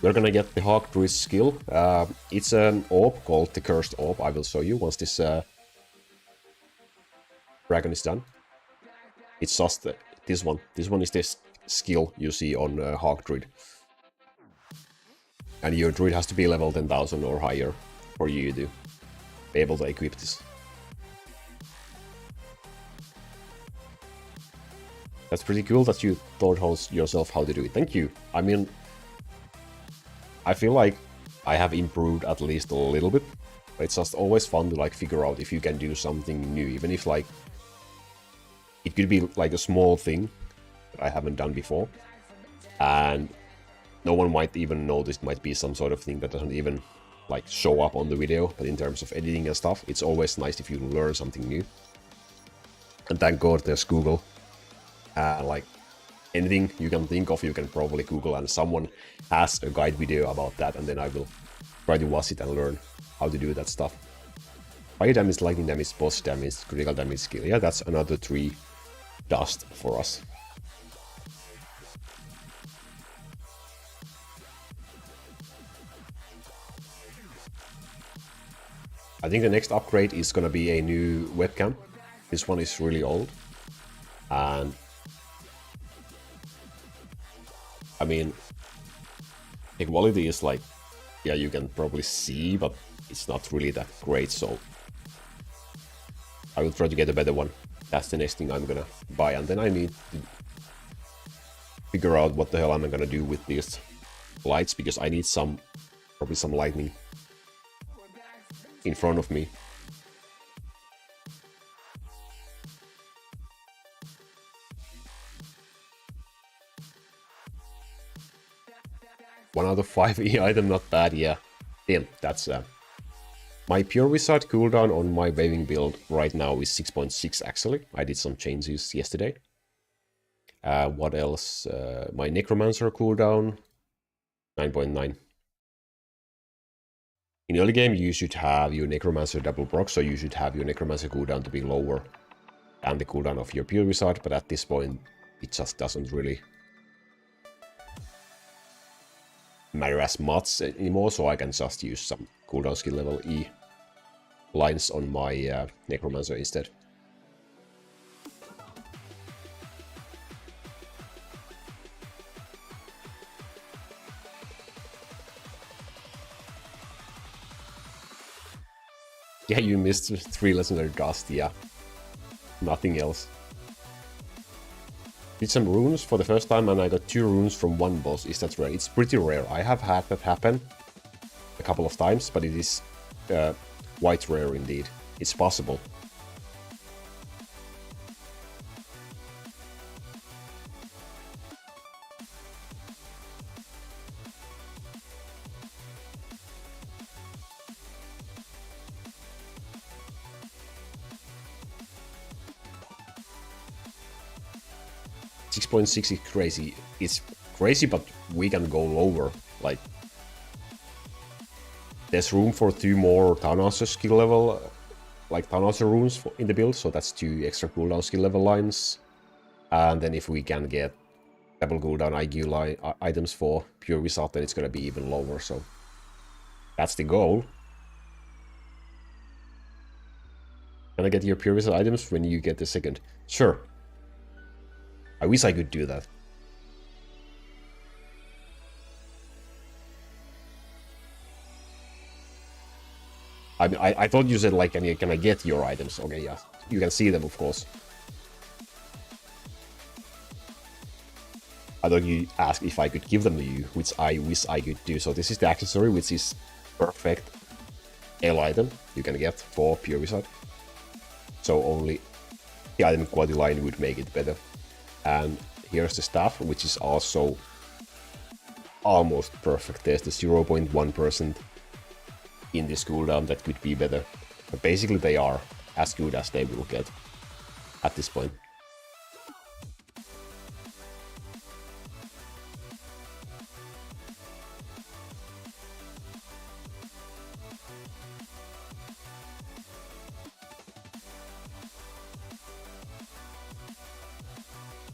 [SPEAKER 1] we're gonna get the Hawk Druid skill. It's an orb called the Cursed Orb. I will show you once this dragon is done. It's just this one. This one is this skill you see on Hawk Druid. And your druid has to be level 10,000 or higher for you to be able to equip this. That's pretty cool that you thought yourself how to do it. Thank you. I mean, I feel like I have improved at least a little bit. But it's just always fun to like figure out if you can do something new, even if like it could be like a small thing that I haven't done before. And no one might even notice. It might be some sort of thing that doesn't even like show up on the video, but in terms of editing and stuff, it's always nice if you learn something new. And thank God there's Google. Like anything you can think of, you can probably Google, and someone has a guide video about that, and then I will try to watch it and learn how to do that stuff. Fire damage, lightning damage, boss damage, critical damage skill. Yeah, that's another 3 dust for us. I think the next upgrade is gonna be a new webcam. This one is really old. And I mean, the quality is like, yeah, you can probably see, but it's not really that great, so I will try to get a better one. That's the next thing I'm gonna buy, and then I need to figure out what the hell I'm gonna do with these lights, because I need probably some lightning in front of me. One out of 5 E item, not bad, yeah. Damn, that's my Pure Wizard cooldown on my waving build right now is 6.6 actually. I did some changes yesterday. What else? My Necromancer cooldown 9.9. In early game, you should have your Necromancer double proc, so you should have your Necromancer cooldown to be lower than the cooldown of your Pure Wizard, but at this point, it just doesn't really matter as much anymore, so I can just use some cooldown skill level E lines on my Necromancer instead. Yeah, you missed 3 legendary dust, yeah. Nothing else. Did some runes for the first time and I got 2 runes from 1 boss. Is that rare? It's pretty rare. I have had that happen a couple of times, but it is quite rare indeed. It's possible. .6 is crazy. It's crazy, but we can go lower. Like, there's room for 2 more Townhouser skill level, like Townhouser runes in the build, so that's 2 extra cooldown skill level lines. And then if we can get double cooldown IQ items for Pure Wizard, then it's gonna be even lower, so that's the goal. Can I get your Pure Wizard items when you get the second? Sure. I wish I could do that. I mean, I thought you said, like, can I get your items? Okay, yeah. You can see them, of course. I thought you asked if I could give them to you, which I wish I could do. So this is the accessory, which is perfect L item you can get for Pure Wizard. So only the item quality line would make it better. And here's the staff, which is also almost perfect. There's the 0.1% in this cooldown that could be better. But basically they are as good as they will get at this point.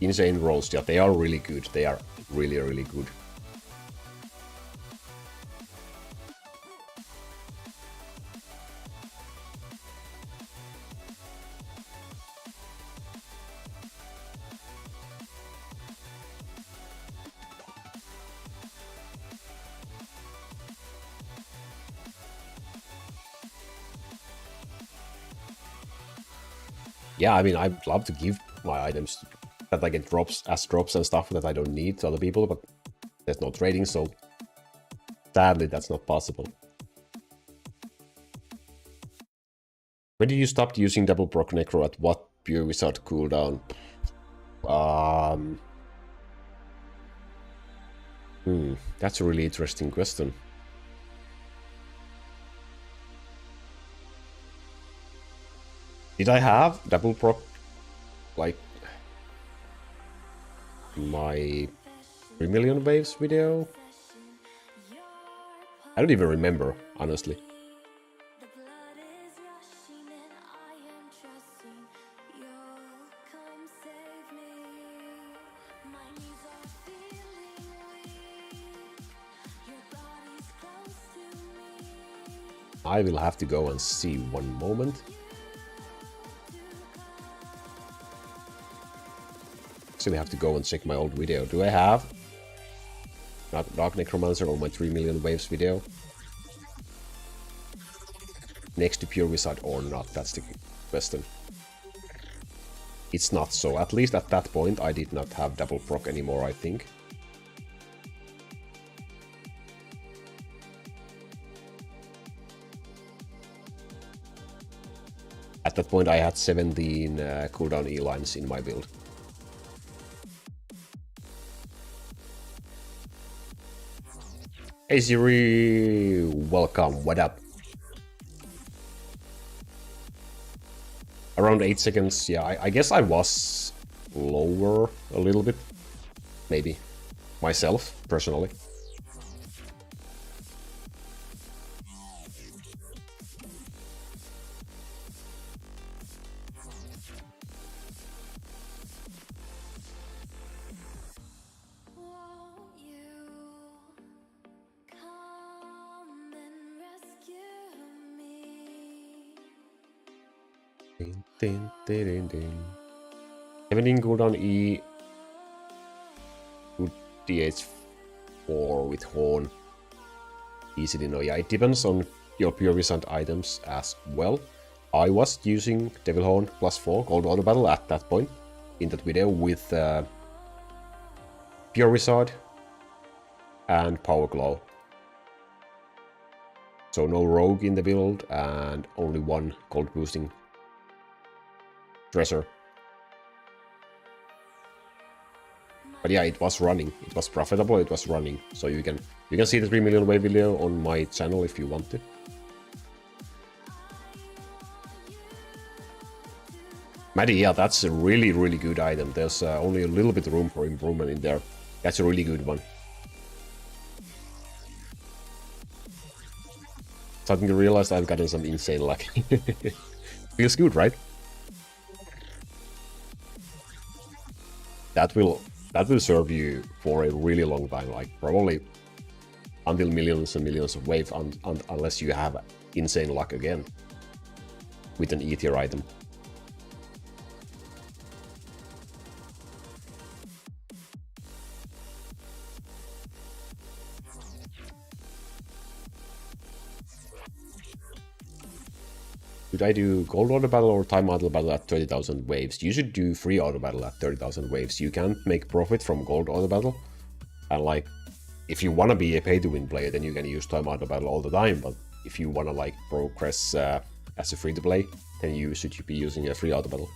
[SPEAKER 1] Insane rolls, yeah, they are really good. They are really, really good. Yeah, I mean, I'd love to give my items that I get drops as drops and stuff that I don't need to other people, but there's no trading, so sadly that's not possible. When did you stop using double proc necro? At what pure wizard cooldown? That's a really interesting question. Did I have double proc, like, my 3 million waves video? I don't even remember, honestly. I will have to go and see one moment. Actually have to go and check my old video. Do I have Dark Necromancer on my 3 million waves video next to Pure Wizard or not? That's the question. It's not, so at least at that point I did not have double proc anymore, I think. At that point I had 17 cooldown E-lines in my build. Hey Ziri, welcome, what up? Around 8 seconds, yeah, I guess I was lower a little bit. Maybe. Myself, personally. Ding, ding, ding, ding. 17 cooldown E. 2 DH4 with Horn. Easily no. Yeah, it depends on your pure wizard items as well. I was using Devil Horn +4 Gold Auto Battle at that point in that video with Pure Wizard and Power Glow. So no Rogue in the build and only one gold boosting treasure. But yeah, it was running. It was profitable, it was running. So you can see the 3 million wave video on my channel if you want to. Maddie, yeah, that's a really, really good item. There's only a little bit room for improvement in there. That's a really good one. Starting to realize I've gotten some insane luck. Feels good, right? That will serve you for a really long time, like probably until millions and millions of waves, unless you have insane luck again with an E-tier item. Should I do gold auto battle or time auto battle at 30,000 waves? You should do free auto battle at 30,000 waves. You can't make profit from gold auto battle. And like, if you want to be a pay to win player, then you can use time auto battle all the time. But if you want to like progress as a free to play, then you should be using a free auto battle.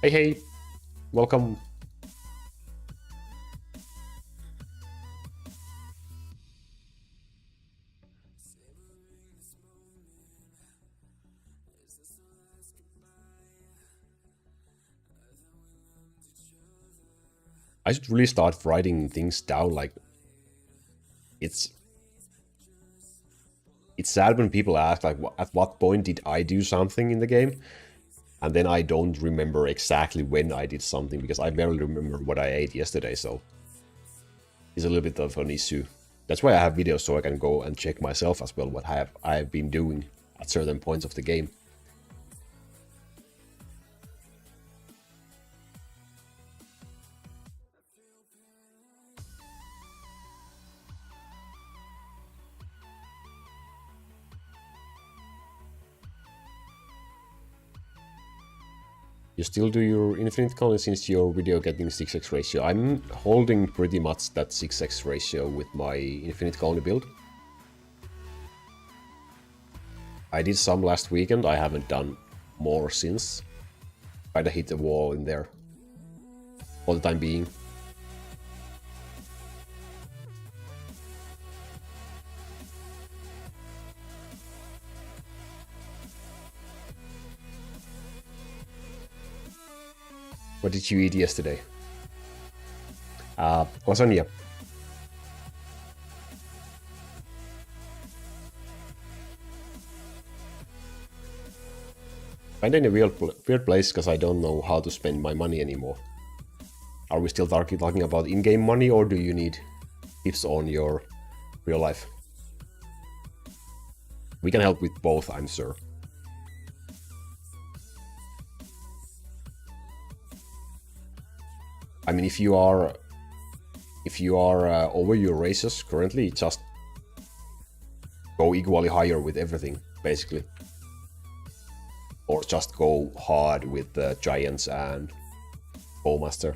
[SPEAKER 1] Hey, hey, welcome. I should really start writing things down. Like, it's sad when people ask like, at what point did I do something in the game, and then I don't remember exactly when I did something because I barely remember what I ate yesterday. So it's a little bit of an issue. That's why I have videos, so I can go and check myself as well what I have been doing at certain points of the game. You still do your infinite colony since your video getting 6x ratio. I'm holding pretty much that 6x ratio with my infinite colony build. I did some last weekend, I haven't done more since. Kinda hit the wall in there. For the time being. What did you eat yesterday? Lasagna. Kinda in a weird place because I don't know how to spend my money anymore. Are we still talking about in-game money, or do you need tips on your real life? We can help with both, I'm sure. I mean, if you are over your races currently, just go equally higher with everything, basically. Or just go hard with the Giants and Bowmaster.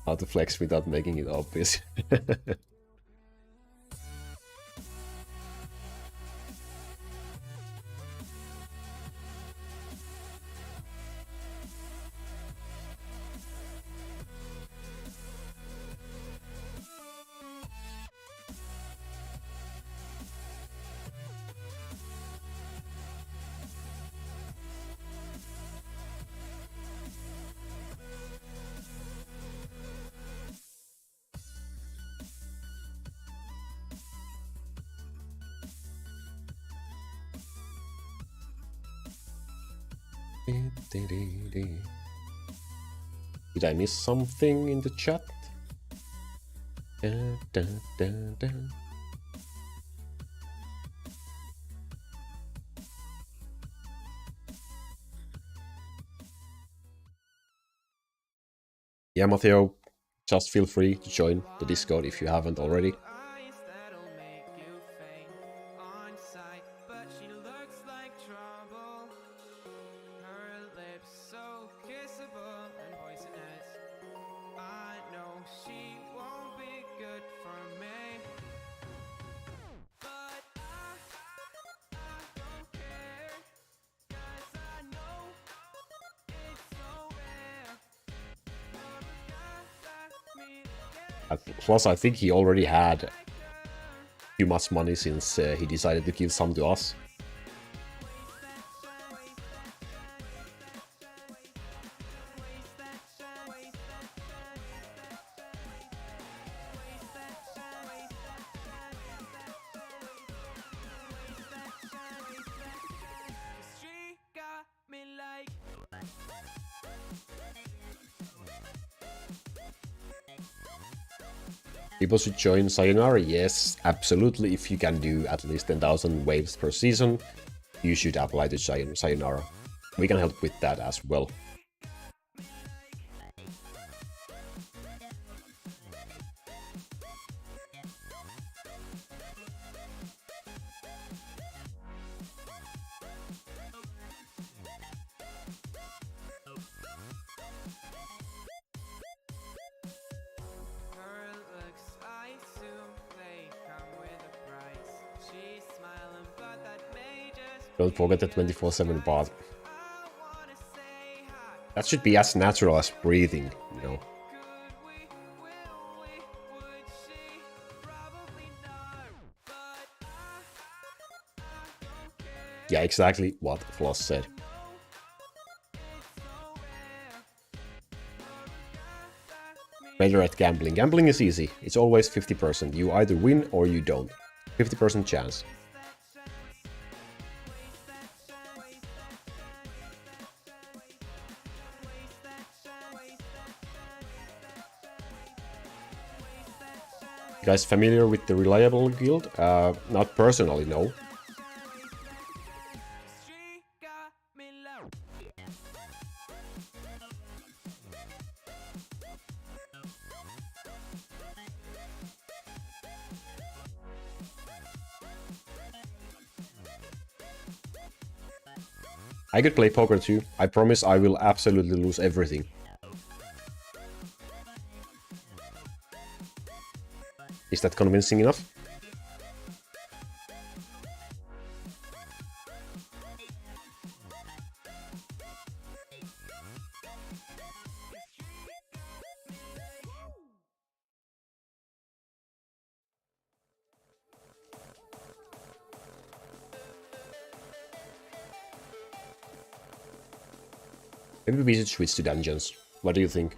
[SPEAKER 1] How to flex without making it obvious. Did I miss something in the chat? Dun, dun, dun, dun. Yeah, Matteo, just feel free to join the Discord if you haven't already. Plus, I think he already had too much money since he decided to give some to us. People should join Sayonara? Yes, absolutely. If you can do at least 10,000 waves per season, you should apply to Sayonara. We can help with that as well. Don't forget the 24/7 bot. That should be as natural as breathing, you know. Yeah, exactly what Floss said. Better at gambling. Gambling is easy. It's always 50%. You either win or you don't. 50% chance. You guys familiar with the Reliable Guild? Not personally, no. I could play poker too. I promise I will absolutely lose everything. Is that convincing enough? Maybe we should switch to dungeons. What do you think?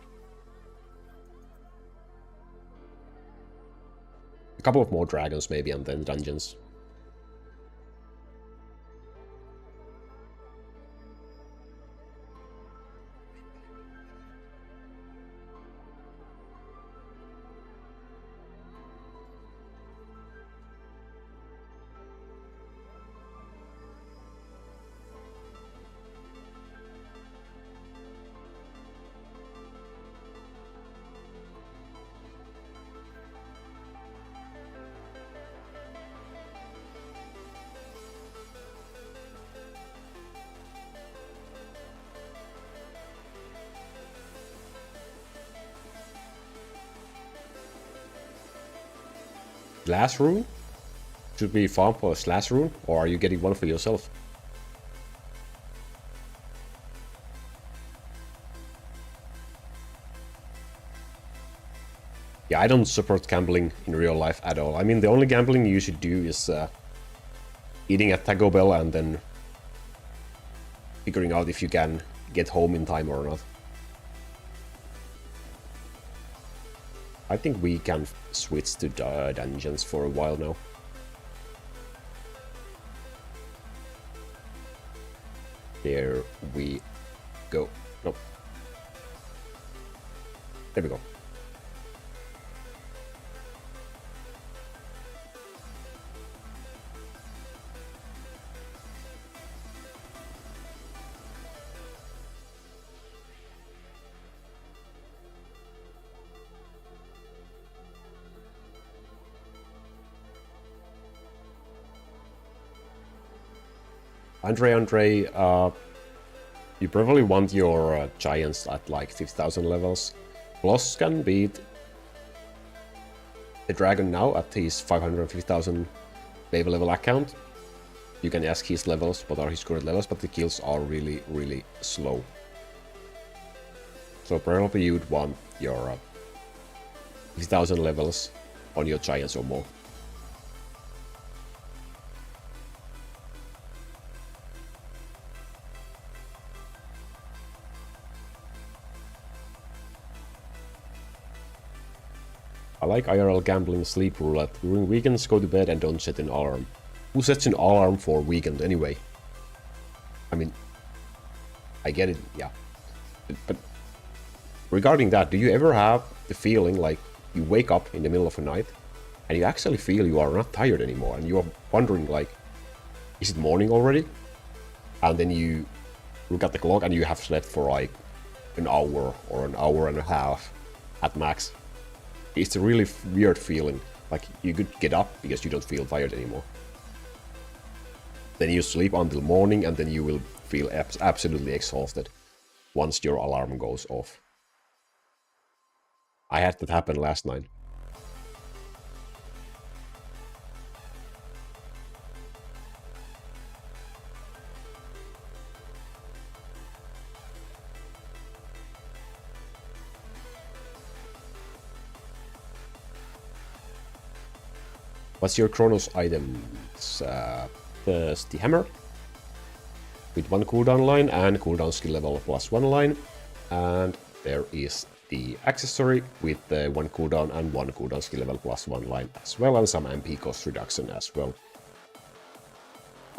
[SPEAKER 1] A couple of more dragons maybe, and then dungeons. Glass rune? Should we farm for a slash rune, or are you getting one for yourself? Yeah, I don't support gambling in real life at all. I mean, the only gambling you should do is eating at Taco Bell and then figuring out if you can get home in time or not. I think we can switch to dungeons for a while now. There we go. Nope. There we go. Andre, you probably want your giants at like 5000 levels. Plus can beat the dragon now at his 550,000 baby level account. You can ask his levels, what are his current levels, but the kills are really, really slow. So probably you would want your 50,000 levels on your giants or more. I like IRL gambling sleep roulette. During weekends, go to bed and don't set an alarm. Who sets an alarm for weekend anyway? I mean, I get it, yeah. But regarding that, do you ever have the feeling like you wake up in the middle of the night and you actually feel you are not tired anymore and you are wondering like, is it morning already? And then you look at the clock and you have slept for like an hour or an hour and a half at max. It's a really weird feeling, like you could get up because you don't feel tired anymore. Then you sleep until morning and then you will feel absolutely exhausted once your alarm goes off. I had that happen last night. What's your Chronos items? The hammer with 1 cooldown line and cooldown skill level +1 line. And there is the accessory with the 1 cooldown and 1 cooldown skill level +1 line as well, and some MP cost reduction as well.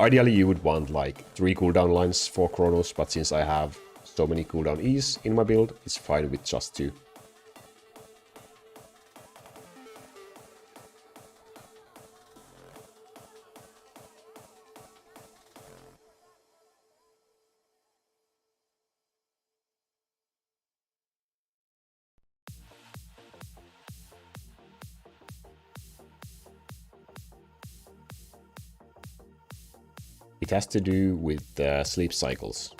[SPEAKER 1] Ideally you would want like 3 cooldown lines for Chronos, but since I have so many cooldown E's in my build, it's fine with just 2. It It has to do with sleep cycles.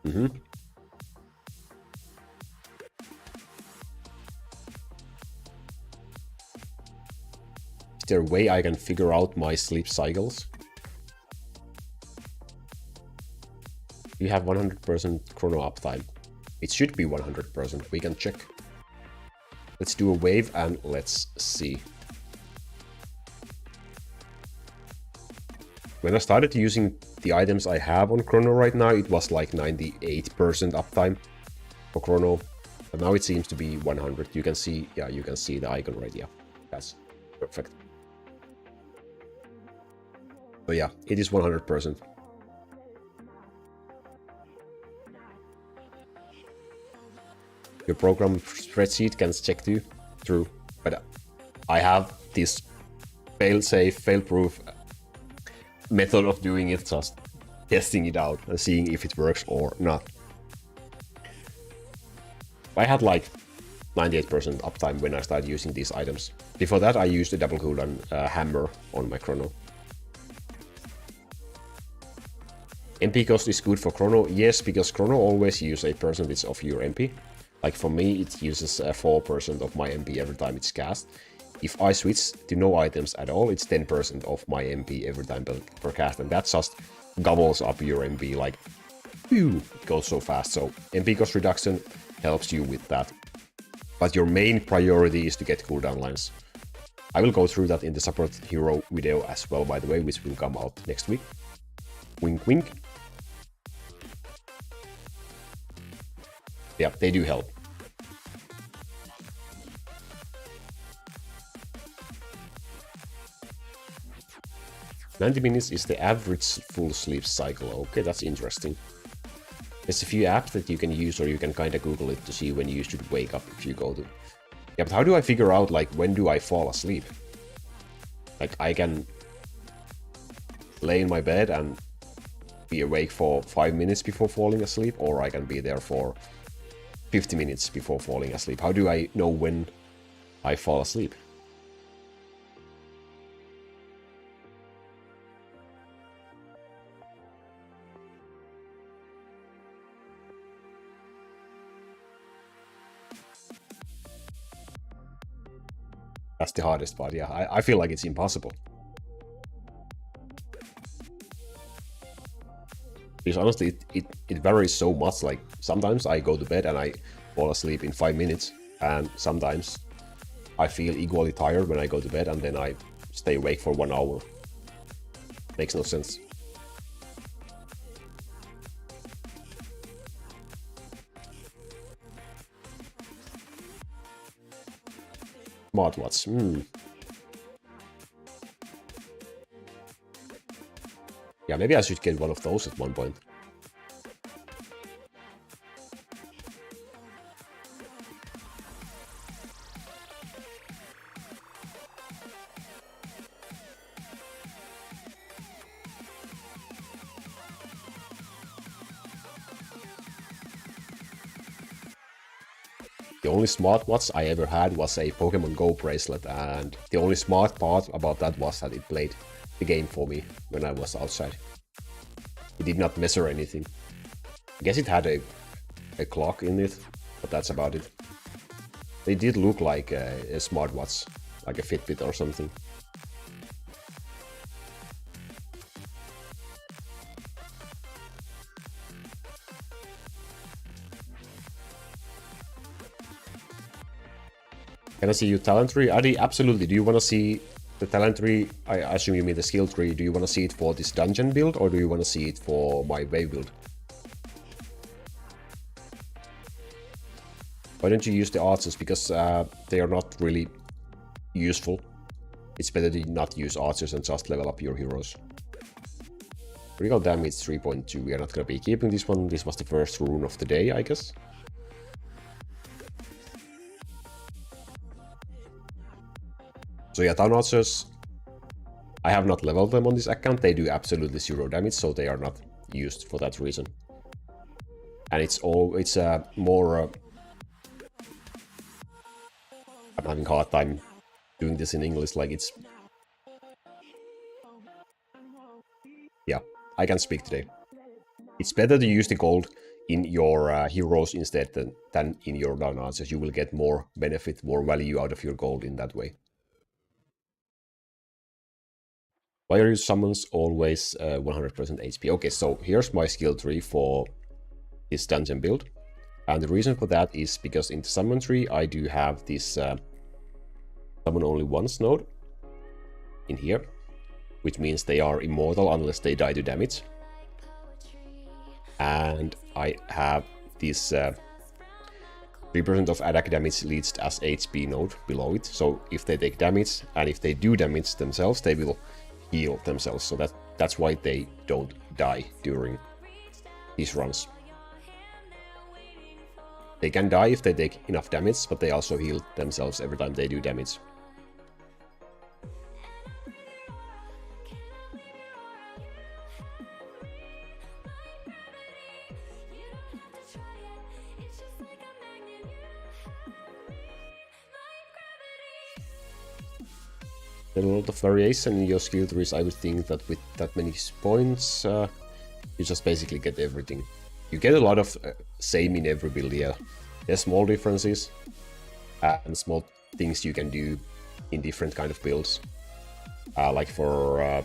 [SPEAKER 1] Is there a way I can figure out my sleep cycles? You have 100% chrono uptime. It should be 100%. We can check. Let's do a wave and let's see. When I started using the items I have on chrono right now, it was like 98% uptime for chrono. But now it seems to be 100. You can see, yeah, you can see the icon right here. That's perfect. So yeah, it is 100%. Your program spreadsheet can check too. True. But I have this fail-safe, fail-proof method of doing it, just testing it out and seeing if it works or not. I had like 98% uptime when I started using these items. Before that, I used a double cooldown hammer on my chrono. MP cost is good for chrono. Yes, because chrono always uses a percentage of your MP. Like for me, it uses 4% of my MP every time it's cast. If I switch to no items at all, it's 10% of my MP every time per cast, and that just gobbles up your MP like, phew, it goes so fast. So MP cost reduction helps you with that. But your main priority is to get cooldown lines. I will go through that in the support hero video as well, by the way, which will come out next week. Wink, wink. Yeah, they do help. "90 minutes is the average full sleep cycle." Okay, that's interesting. There's a few apps that you can use, or you can kinda Google it to see when you should wake up if you go to... Yeah, but how do I figure out, like, when do I fall asleep? Like, I can lay in my bed and be awake for 5 minutes before falling asleep, or I can be there for 50 minutes before falling asleep. How do I know when I fall asleep? That's the hardest part, yeah. I feel like it's impossible. Because honestly, it varies so much. Like, sometimes I go to bed and I fall asleep in 5 minutes, and sometimes I feel equally tired when I go to bed and then I stay awake for 1 hour. Makes no sense. Smartwatch. Yeah, maybe I should get one of those at one point. The only smartwatch I ever had was a Pokemon Go bracelet, and the only smart part about that was that it played the game for me when I was outside. It did not measure anything. I guess it had a clock in it, but that's about it. They did look like a smartwatch, like a Fitbit or something. Can I see your talent tree? Adi, absolutely. Do you want to see the talent tree? I assume you mean the skill tree. Do you want to see it for this dungeon build, or do you want to see it for my wave build? Why don't you use the archers? Because they are not really useful. It's better to not use archers and just level up your heroes. Critical damage 3.2. We are not going to be keeping this one. This was the first rune of the day, I guess. So yeah, Town Archers, I have not leveled them on this account. They do absolutely 0 damage, so they are not used for that reason. And it's more... I'm having a hard time doing this in English, like it's... Yeah. I can speak today. It's better to use the gold in your heroes instead than in your down archers. You will get more benefit, more value out of your gold in that way. Why are your summons always 100% HP? Okay, so here's my skill tree for this dungeon build. And the reason for that is because in the summon tree, I do have this summon only once node in here, which means they are immortal unless they die to damage. And I have this 3% of attack damage leads as HP node below it. So if they take damage and if they do damage themselves, they will heal themselves. So that's why they don't die during these runs. They can die if they take enough damage, but they also heal themselves every time they do damage. There's a lot of variation in your skill trees. I would think that with that many points, you just basically get everything. You get a lot of same in every build, yeah. There's small differences and small things you can do in different kind of builds. Like for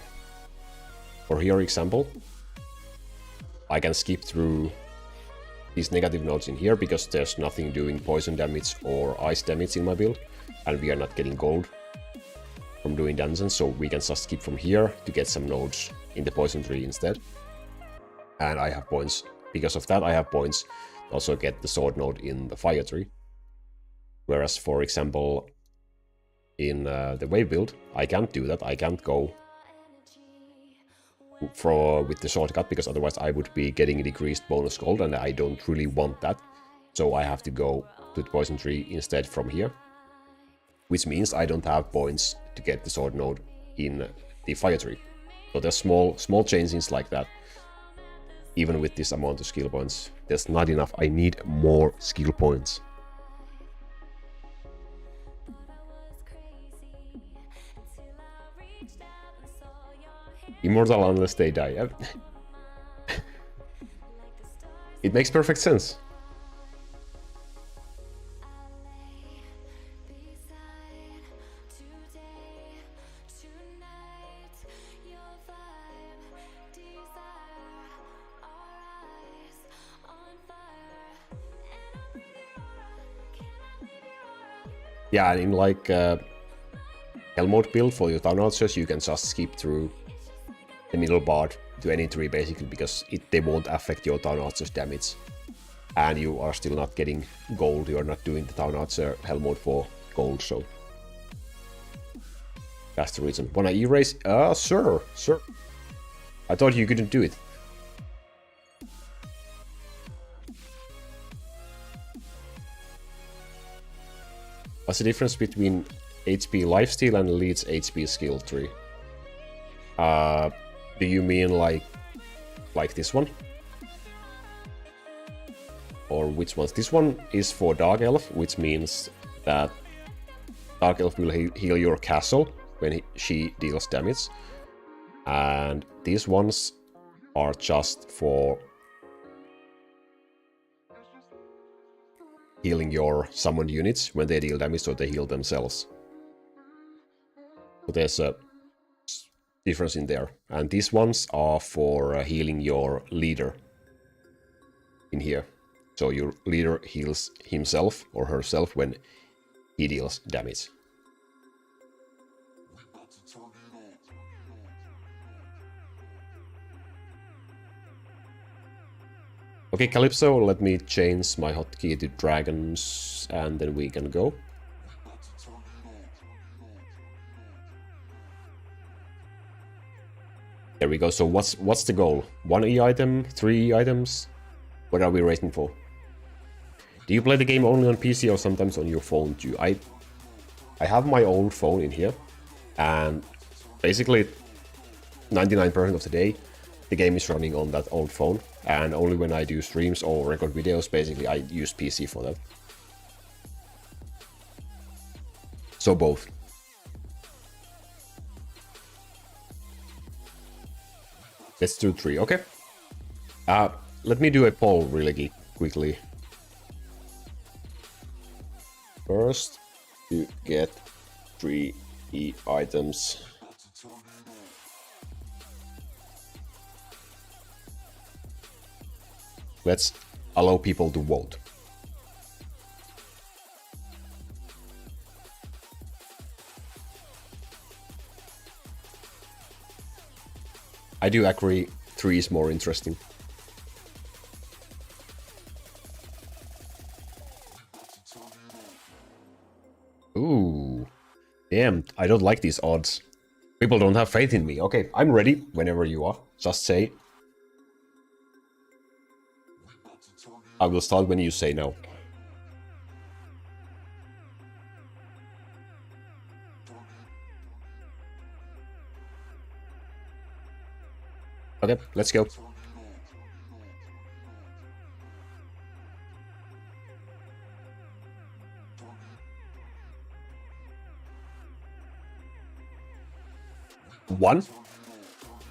[SPEAKER 1] here example, I can skip through these negative nodes in here because there's nothing doing poison damage or ice damage in my build, and we are not getting gold from doing dungeons, so we can just skip from here to get some nodes in the poison tree instead. And I have points. Because of that, I have points to also get the sword node in the fire tree. Whereas, for example, in the wave build, I can't do that. I can't go with the shortcut, because otherwise I would be getting a decreased bonus gold, and I don't really want that. So I have to go to the poison tree instead from here. Which means I don't have points to get the sword node in the fire tree. So there's small changes like that. Even with this amount of skill points, there's not enough. I need more skill points. Immortal unless they die. It makes perfect sense. Yeah, and in like Hell mode build for your town archers, you can just skip through the middle part to any tree basically, because they won't affect your town archer's damage. And you are still not getting gold, you are not doing the town archer Hell mode for gold, so that's the reason. Wanna erase? Sure. I thought you couldn't do it. What's the difference between HP lifesteal and Leech HP skill tree? Do you mean like this one? Or which ones? This one is for Dark Elf, which means that Dark Elf will heal your castle when she deals damage. And these ones are just for healing your summoned units when they deal damage, so they heal themselves. So there's a difference in there. And these ones are for healing your leader in here. So your leader heals himself or herself when he deals damage. Okay, Calypso, let me change my hotkey to dragons, and then we can go. There we go. So what's the goal? 1 E item? 3 items? What are we racing for? Do you play the game only on PC or sometimes on your phone too? I have my old phone in here, and basically 99% of the day the game is running on that old phone, and only when I do streams or record videos, basically I use PC for that. So both. Let's do 3, okay. Let me do a poll really quickly. First, you get 3 E items. Let's allow people to vote. I do agree 3 is more interesting. Ooh. Damn, I don't like these odds. People don't have faith in me. Okay, I'm ready whenever you are. Just say. I will start when you say no. Okay, let's go. One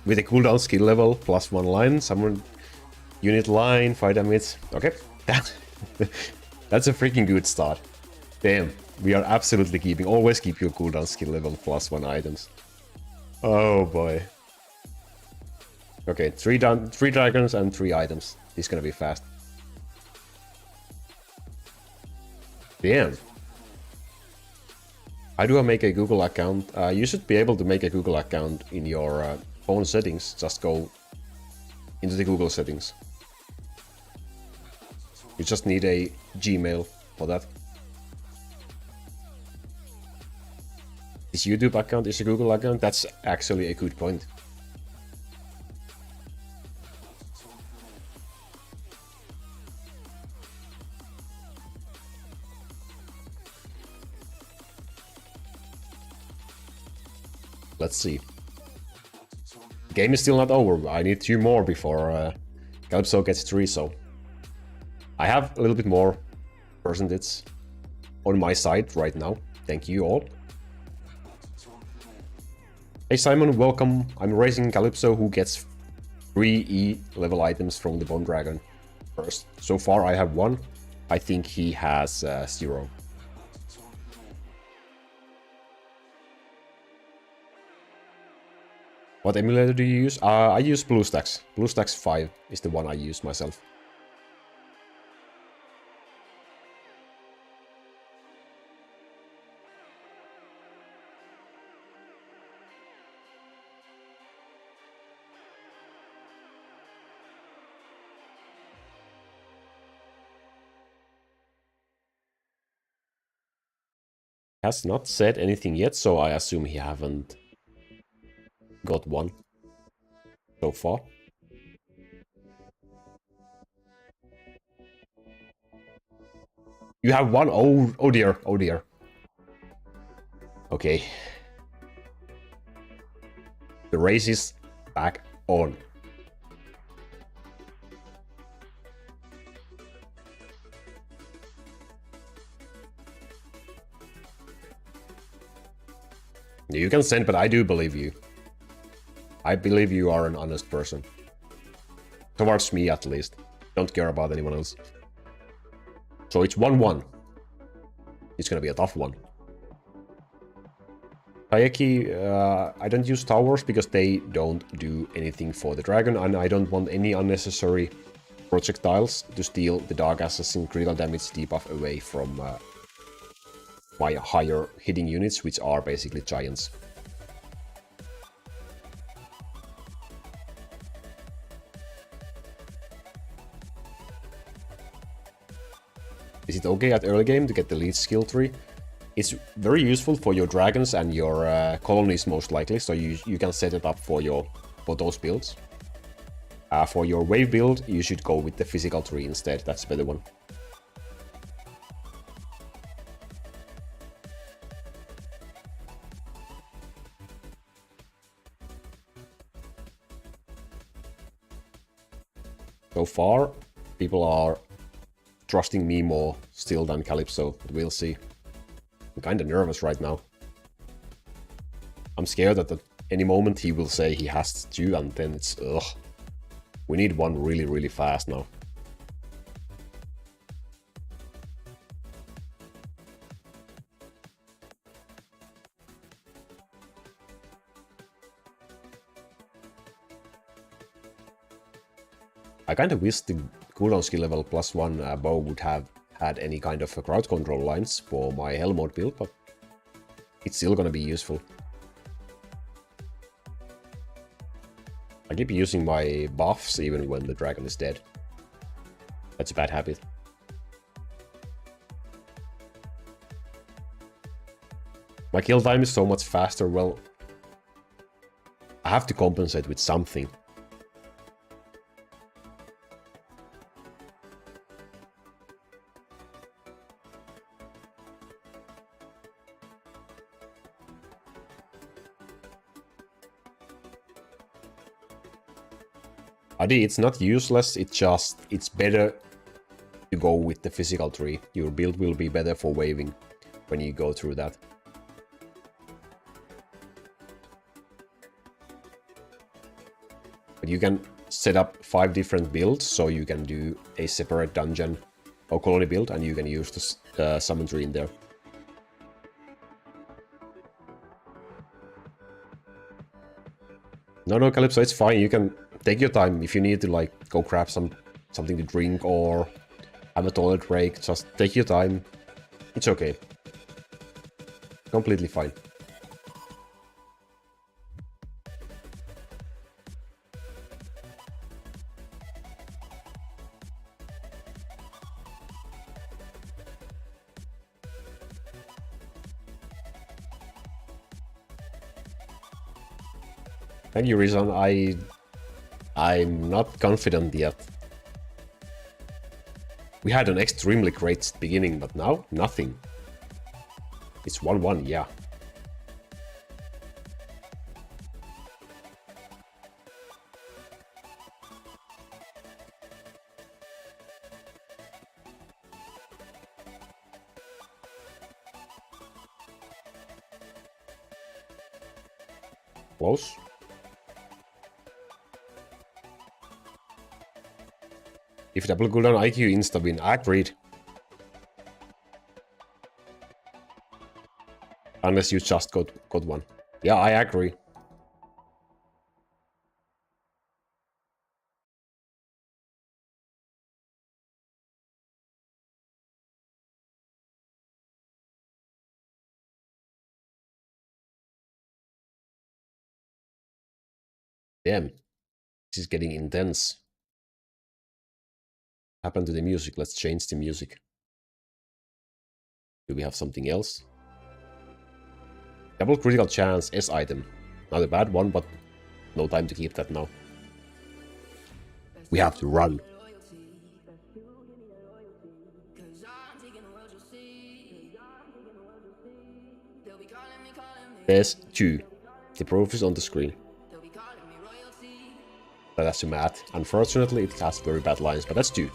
[SPEAKER 1] with a cooldown skill level plus 1 line, summon unit line, 5 damage. Okay, that's a freaking good start. Damn, we are absolutely keeping, always keep your cooldown skill level plus 1 items. Oh boy. Okay, 3 dragons and 3 items. This is gonna be fast. Damn. How do I make a Google account? You should be able to make a Google account in your phone settings. Just go into the Google settings. You just need a Gmail for that. This YouTube account is a Google account? That's actually a good point. Let's see. The game is still not over. I need 2 more before Calypso gets 3, so I have a little bit more percentage on my side right now. Thank you all. Hey Simon, welcome. I'm racing Calypso, who gets 3 E level items from the Bone Dragon first. So far I have 1. I think he has 0. What emulator do you use? I use BlueStacks. BlueStacks 5 is the one I use myself. Has not said anything yet, so I assume he haven't got 1 so far. You have 1? Oh dear, oh dear. Okay. The race is back on. You can send, but I do believe you. I believe you are an honest person. Towards me, at least. Don't care about anyone else. So it's 1-1. It's gonna be a tough one. Hayeki, I don't use towers because they don't do anything for the dragon, and I don't want any unnecessary projectiles to steal the Dark Assassin critical damage debuff away from my higher hitting units, which are basically giants. Is it okay at early game to get the lead skill tree? It's very useful for your dragons and your colonies most likely, so you can set it up for those builds. For your wave build, you should go with the physical tree instead, that's a better one. So far, people are trusting me more still than Calypso, but we'll see. I'm kinda nervous right now. I'm scared that any moment he will say he has to, and then it's ugh. We need one really, really fast now. I kind of wish the cooldown skill level +1 bow would have had any kind of crowd control lines for my hell mode build, but it's still gonna be useful. I keep using my buffs even when the dragon is dead. That's a bad habit. My kill time is so much faster, well, I have to compensate with something. Adi, it's not useless, it's better to go with the physical tree. Your build will be better for waving when you go through that. But you can set up 5 different builds, so you can do a separate dungeon or colony build, and you can use the summon tree in there. No, Calypso, it's fine. You can take your time. If you need to, like, go grab something to drink or have a toilet break, just take your time. It's okay. Completely fine. Thank you, Rizan. I'm not confident yet. We had an extremely great beginning, but now, nothing. It's 1-1, yeah. Close. If double cooldown IQ insta win, agreed. Unless you just got one. Yeah, I agree. Damn. This is getting intense. Happened to the music. Let's change the music. Do we have something else? Double critical chance S item. Not a bad one, but no time to keep that now. We have to run. There's 2. The proof is on the screen. That's a math. Unfortunately, it has very bad lines, but that's 2.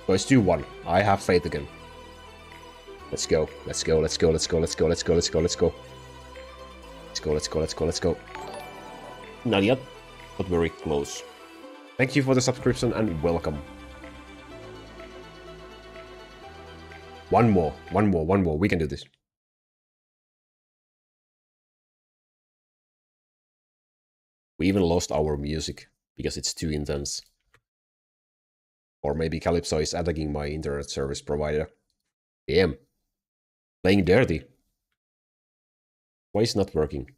[SPEAKER 1] So it's 2-1. I have faith again. Let's go. Let's go. Let's go. Let's go. Let's go. Let's go. Let's go. Let's go. Let's go. Let's go. Let's go. Let's go. Not yet, but very close. Thank you for the subscription and welcome. One more. We can do this. We even lost our music because it's too intense. Or maybe Calypso is attacking my internet service provider. Damn. Playing dirty. Why is it not working?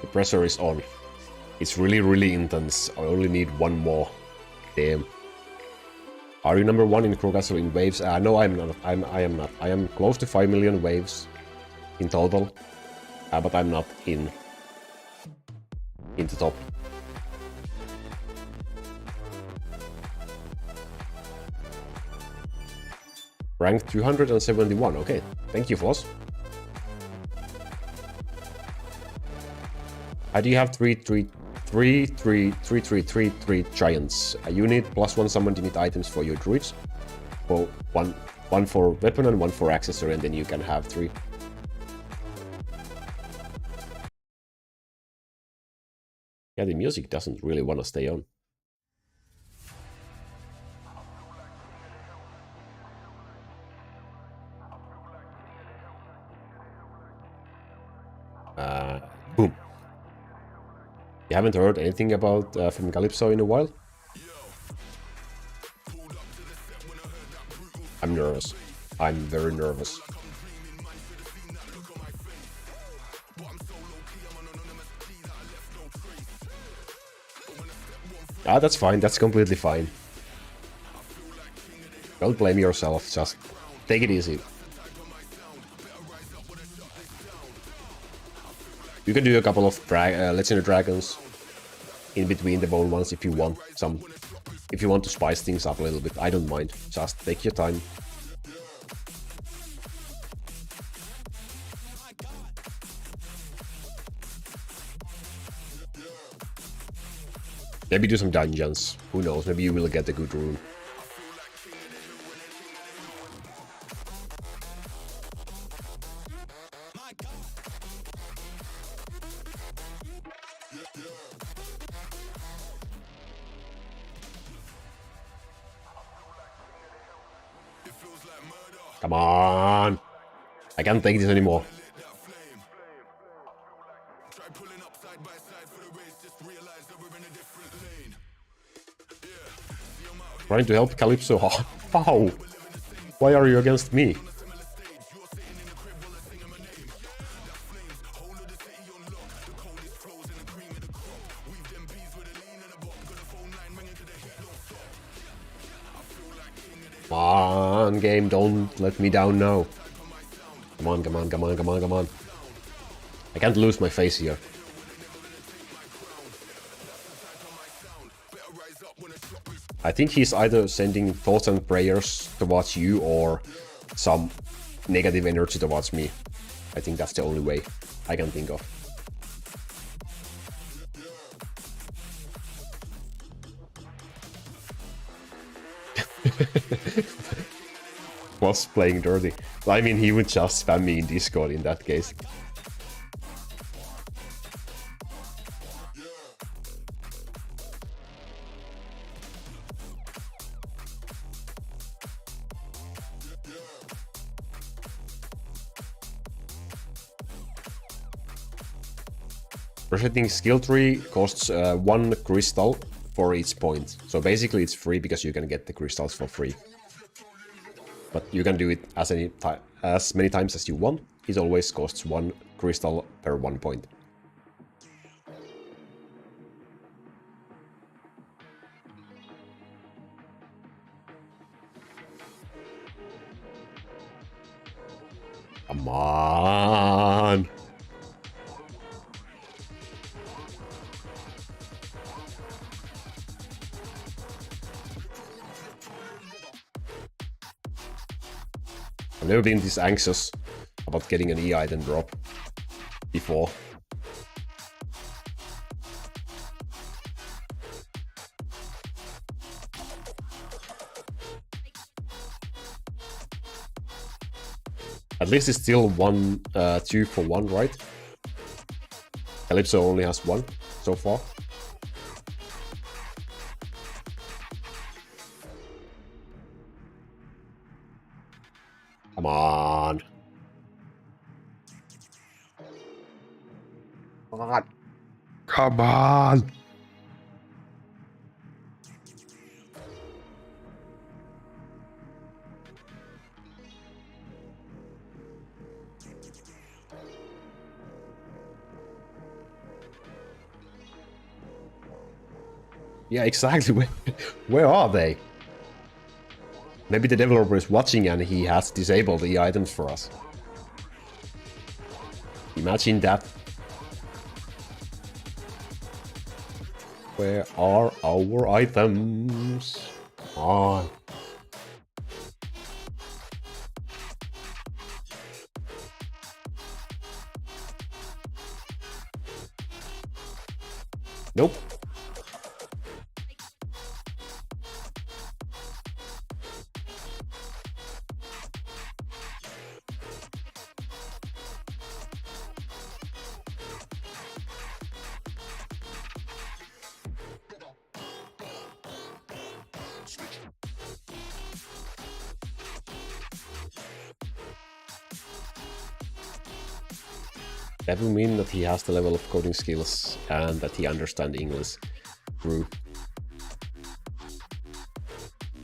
[SPEAKER 1] The pressure is on. It's really, really intense. I only need one more. Damn. Are you number 1 in Crew Castle in waves? No, I'm not. I am not. I am close to 5 million waves in total, but I'm not in the top. Rank 271. Okay, thank you, Floss. How do you have 3 giants? A unit plus 1 summoned unit items for your druids. Well, one for weapon and 1 for accessory, and then you can have 3. Yeah, the music doesn't really want to stay on. Boom. You haven't heard anything about from Calypso in a while? I'm nervous. I'm very nervous. Ah, that's fine. That's completely fine. Don't blame yourself. Just take it easy. You can do a couple of Legendary Dragons in between the bone ones if you want some. If you want to spice things up a little bit, I don't mind. Just take your time. Maybe do some dungeons. Who knows? Maybe you will get a good rune. Come on! I can't take this anymore. Trying to help Calypso. How? Why are you against me? Come on, game, don't let me down now. Come on, come on, come on, come on, come on. I can't lose my face here. I think he's either sending thoughts and prayers towards you or some negative energy towards me. I think that's the only way I can think of. Was playing dirty. I mean, he would just spam me in Discord in that case. Resetting skill tree costs 1 crystal for each point. So basically it's free because you can get the crystals for free. But you can do it as many times as you want. It always costs 1 crystal per 1 point. Come on! I've never been this anxious about getting an E-item drop before. At least it's still 2 for 1, right? Calypso only has 1 so far. Come on. Come on. Come on. Yeah, exactly. Where are they? Maybe the developer is watching and he has disabled the items for us. Imagine that. Where are our items? Come on. Nope. That would mean that he has the level of coding skills and that he understands English. True.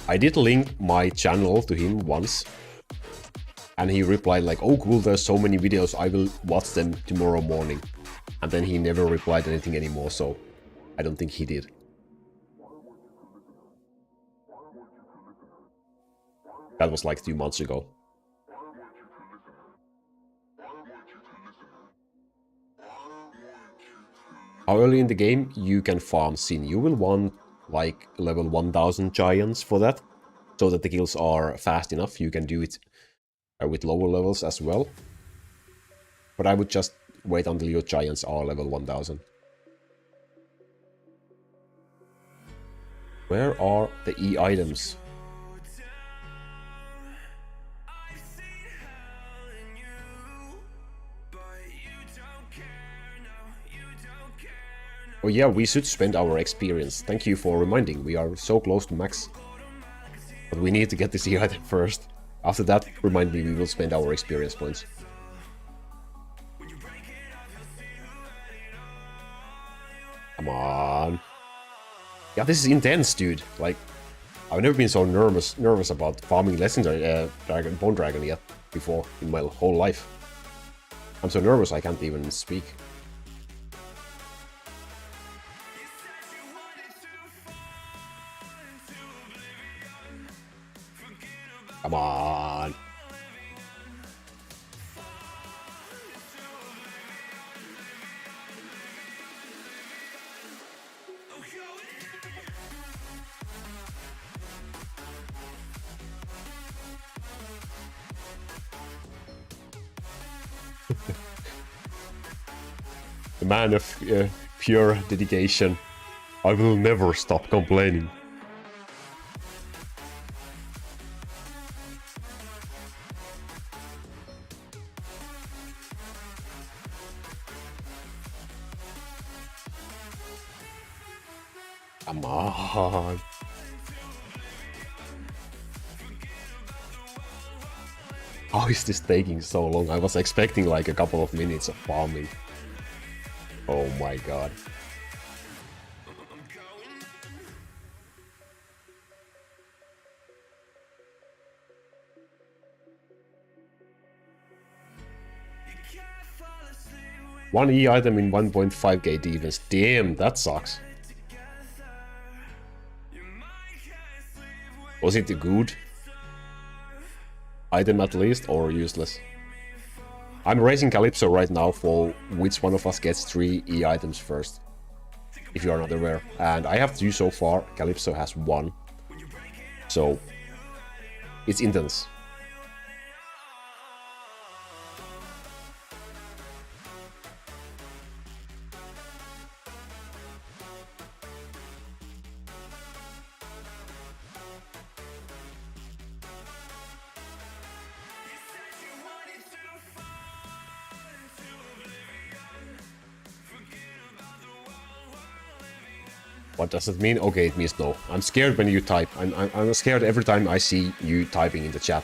[SPEAKER 1] I did link my channel to him once, and he replied like, "Oh cool, there's so many videos, I will watch them tomorrow morning." And then he never replied anything anymore, so I don't think he did. That was like 2 months ago. How early in the game you can farm Sin? You will want like level 1000 giants for that, so that the kills are fast enough. You can do it with lower levels as well. But I would just wait until your giants are level 1000. Where are the E items? Oh yeah, we should spend our experience. Thank you for reminding. We are so close to max. But we need to get this E item first. After that, remind me, we will spend our experience points. Come on. Yeah, this is intense, dude. Like, I've never been so nervous about farming legendary Bone Dragon yet before in my whole life. I'm so nervous I can't even speak. Come on. A man of pure dedication. I will never stop complaining. Come on. How is this taking so long? I was expecting like a couple of minutes of farming. Oh my god. One E item in 1.5k defense. Damn, that sucks. Was it a good item at least, or useless? I'm racing Calypso right now for which one of us gets 3 E items first, if you are not aware. And I have 2 so far, Calypso has 1. So, it's intense. What does it mean? Okay, it means no. I'm scared when you type. I'm scared every time I see you typing in the chat.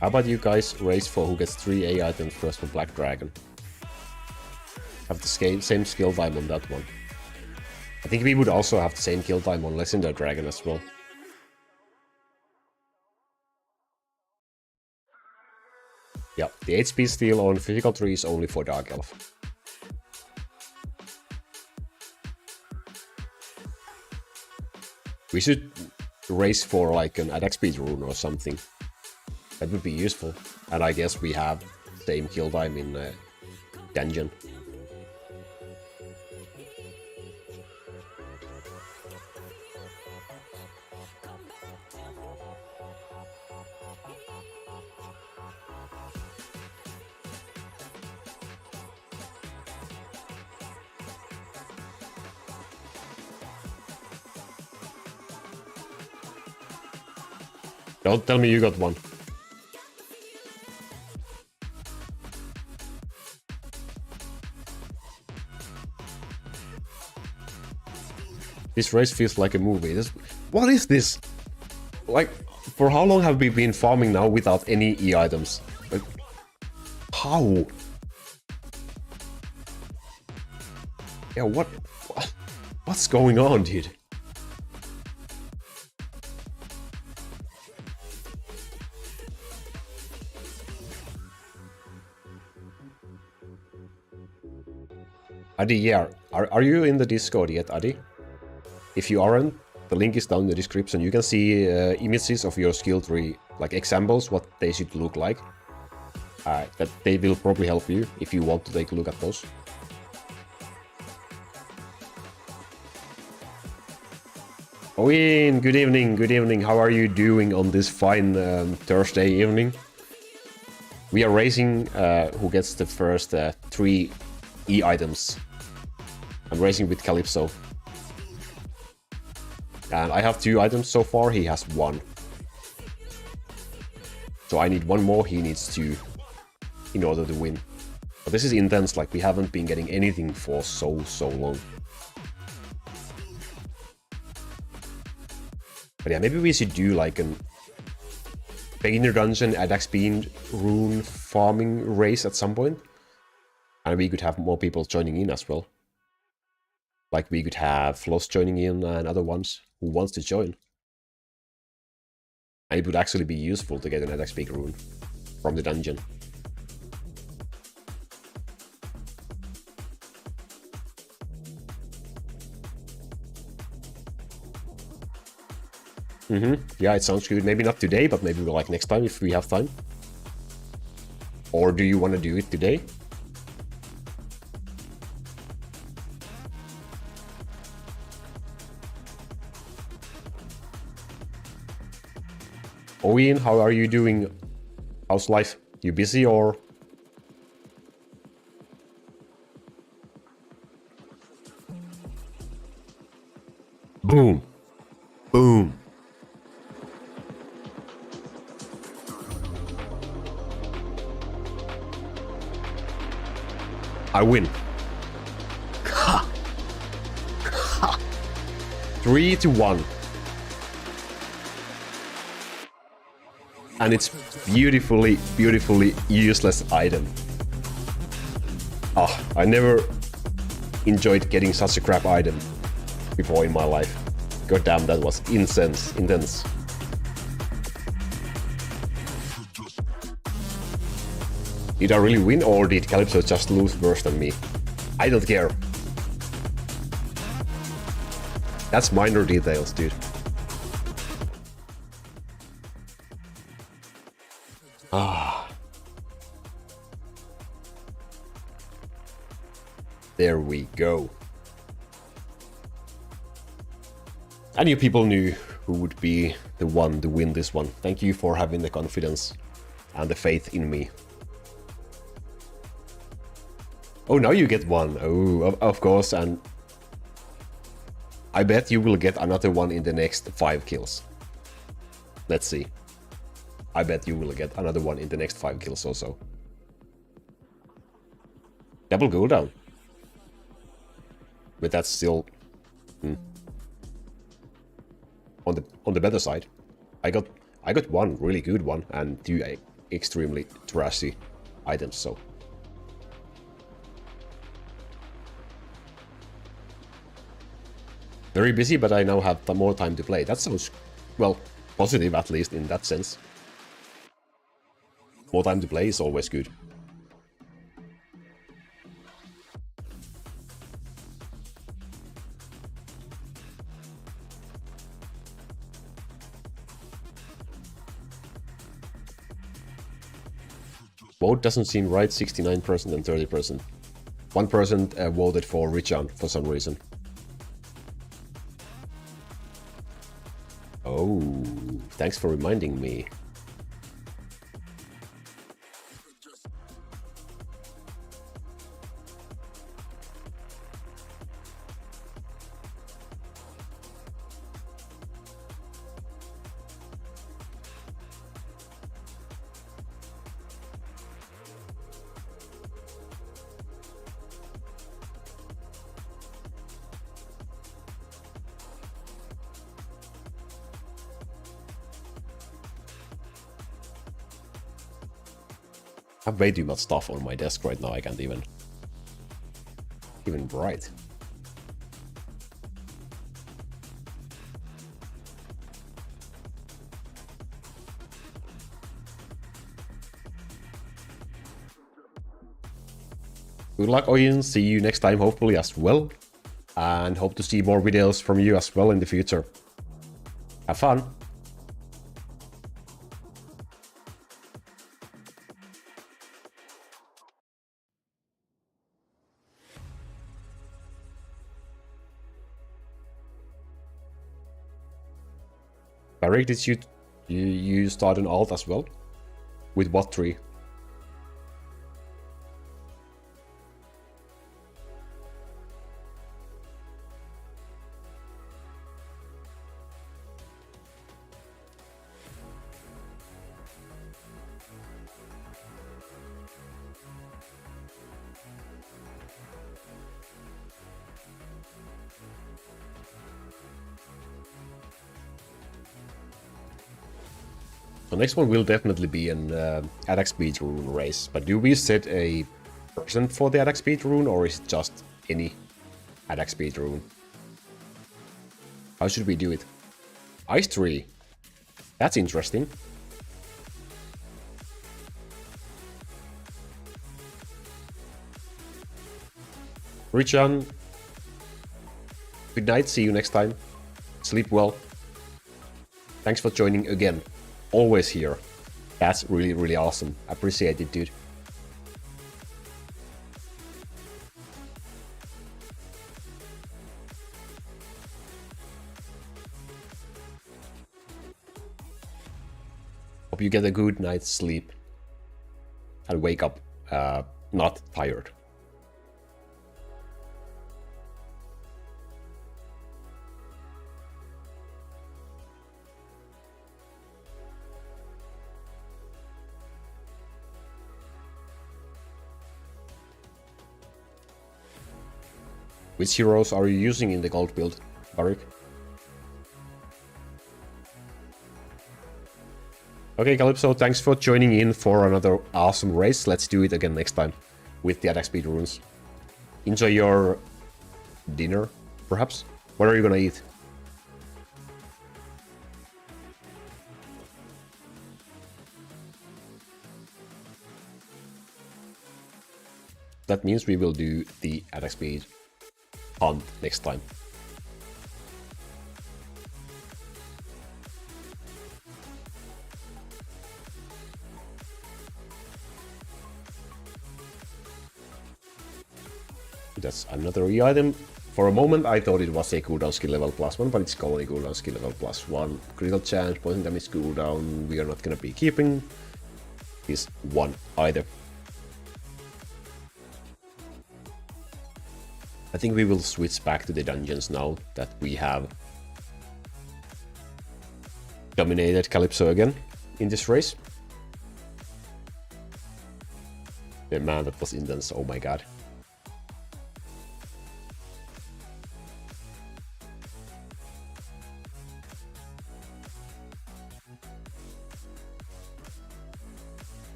[SPEAKER 1] How about you guys race for who gets 3 A items first for Black Dragon? Have the same skill time on that one. I think we would also have the same kill time on Legendary Dragon as well. Yeah, the HP steal on physical 3 is only for Dark Elf. We should race for like an attack speed rune or something. That would be useful. And I guess we have same kill time in dungeon. Don't tell me you got one. This race feels like a movie. What is this? Like, for how long have we been farming now without any E items? Like, how? Yeah, what's going on, dude? Adi, yeah. Are you in the Discord yet, Adi? If you aren't, the link is down in the description. You can see images of your skill tree, like examples, what they should look like. That they will probably help you if you want to take a look at those. Owen, good evening, good evening. How are you doing on this fine Thursday evening? We are racing who gets the first 3 E items. I'm racing with Calypso. And I have 2 items so far, he has 1. So I need 1 more, he needs 2 in order to win. But this is intense, like we haven't been getting anything for so long. But yeah, maybe we should do like an beginner dungeon attack speed rune farming race at some point. And we could have more people joining in as well. Like we could have Floss joining in and other ones who wants to join. And it would actually be useful to get an attack speed rune from the dungeon. Yeah, it sounds good. Maybe not today, but maybe like next time if we have time. Or do you want to do it today? Owen, how are you doing? How's life? You busy or? Boom. Boom. I win. 3-1. And it's beautifully useless item. Ah, I never enjoyed getting such a crap item before in my life. God damn, that was intense. Did I really win or did Calypso just lose worse than me? I don't care. That's minor details, dude. Ah. There we go. And you people knew who would be the one to win this one. Thank you for having the confidence and the faith in me. Oh, now you get one. Oh, of course, and I bet you will get another one in the next 5 kills. Let's see. I bet you will get another one in the next 5 kills also. Double cooldown. But that's still on the better side. I got one really good one and 2 extremely trashy items, so. Very busy, but I now have more time to play. That sounds, well, positive at least in that sense. More time to play is always good. Vote doesn't seem right, 69% and 30%. 1% voted for Richan for some reason. Oh, thanks for reminding me. I have way too much stuff on my desk right now, I can't even write. Good luck, Oyin. See you next time, hopefully, as well. And hope to see more videos from you as well in the future. Have fun! Barrick, did you start an alt as well? With what tree? The next one will definitely be an attack speed rune race, but do we set a percent for the attack speed rune, or is it just any attack speed rune? How should we do it? Ice tree. That's interesting. Richan, good night, see you next time. Sleep well. Thanks for joining again. Always here. That's really, really awesome. Appreciate it, dude. Hope you get a good night's sleep and wake up not tired. Which heroes are you using in the gold build, Barik? Okay, Calypso, thanks for joining in for another awesome race. Let's do it again next time with the attack speed runes. Enjoy your dinner, perhaps? What are you gonna eat? That means we will do the attack speed hunt next time. That's another E-item. For a moment I thought it was a cooldown skill level +1, but it's only cooldown skill level +1. Critical chance, poison damage cooldown, we are not gonna be keeping this one either. I think we will switch back to the dungeons now that we have dominated Calypso again in this race. Yeah, man, that was intense, oh my god.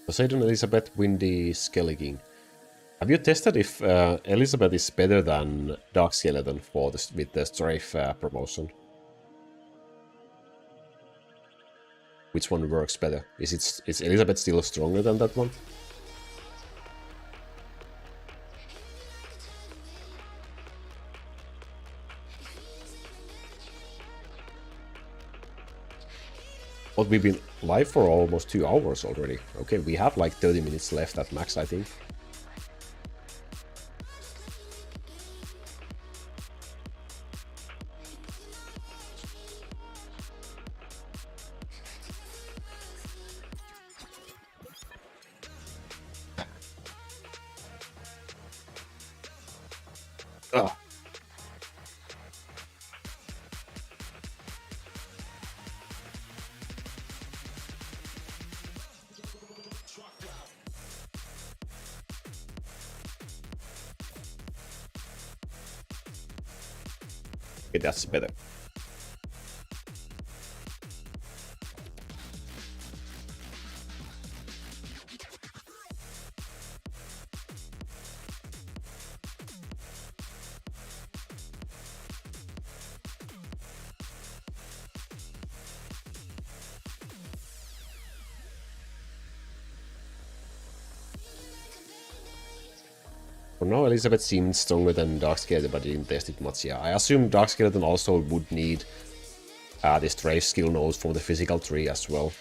[SPEAKER 1] Poseidon Elizabeth, Windy, Skelly King. Have you tested if Elizabeth is better than Dark Skeleton for this with the Strafe promotion? Which one works better? Is Elizabeth still stronger than that one? But we've been live for almost 2 hours already. Okay, we have like 30 minutes left at max, I think. Ah. Okay, that's better. For now, Elizabeth seemed stronger than Dark Skeleton, but didn't test it much. Yeah, I assume Dark Skeleton also would need the strafe skill nodes from the physical tree as well.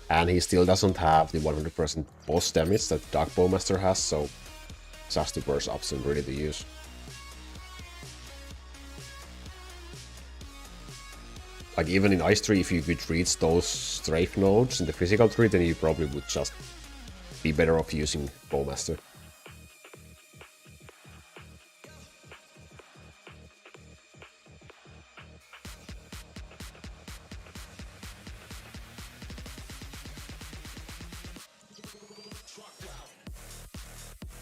[SPEAKER 1] And he still doesn't have the 100% boss damage that Dark Bowmaster has, so it's just the worst option really to use. Like even in Ice Tree, if you could reach those strafe nodes in the physical tree, then you probably would just be better off using Bowmaster.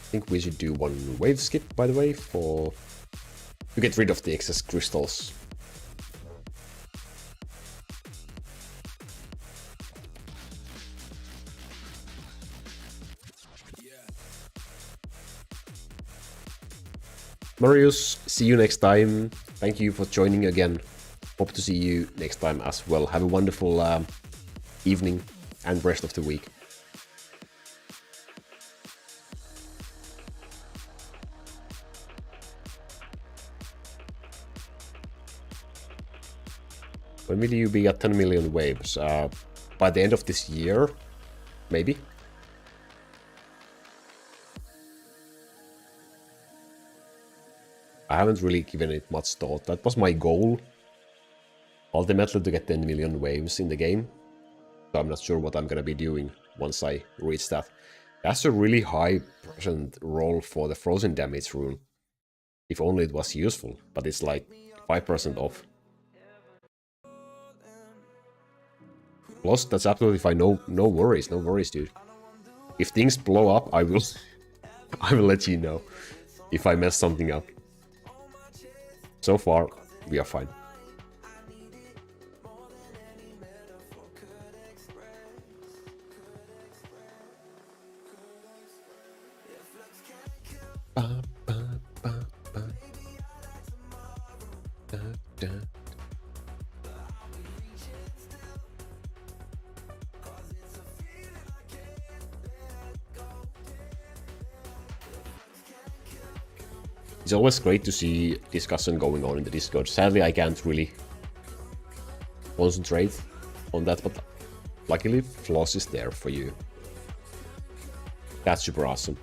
[SPEAKER 1] I think we should do one wave skip, by the way, to get rid of the excess crystals. Marius, see you next time. Thank you for joining again. Hope to see you next time as well. Have a wonderful evening and rest of the week. When will you be at 10 million waves? By the end of this year, maybe? I haven't really given it much thought. That was my goal, ultimately, to get 10 million waves in the game. So I'm not sure what I'm gonna be doing once I reach that. That's a really high percent roll for the frozen damage rune. If only it was useful, but it's like 5% off. Plus, that's absolutely fine. No worries, dude. If things blow up, I will let you know if I mess something up. So far, we are fine. It's always great to see discussion going on in the Discord. Sadly, I can't really concentrate on that, but luckily Floss is there for you. That's super awesome.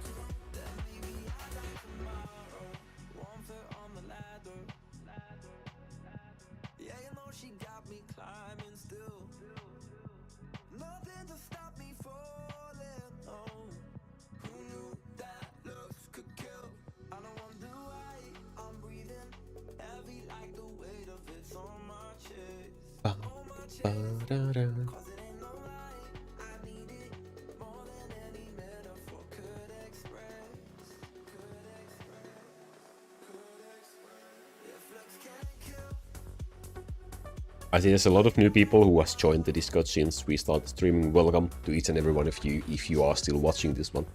[SPEAKER 1] I see there's a lot of new people who has joined the Discord since we started streaming. Welcome to each and every one of you, if you are still watching this one.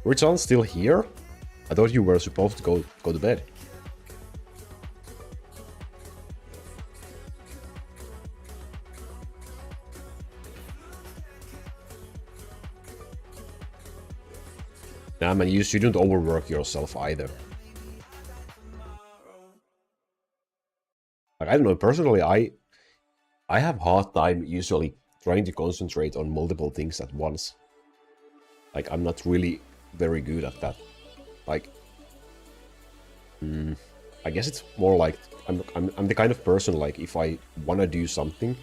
[SPEAKER 1] Richard's still here? I thought you were supposed to go to bed. Nah, man, you shouldn't overwork yourself either. Like, I don't know, personally, I have hard time usually trying to concentrate on multiple things at once. Like, I'm not really very good at that. Like, I guess it's more like I'm the kind of person, like, if I want to do something,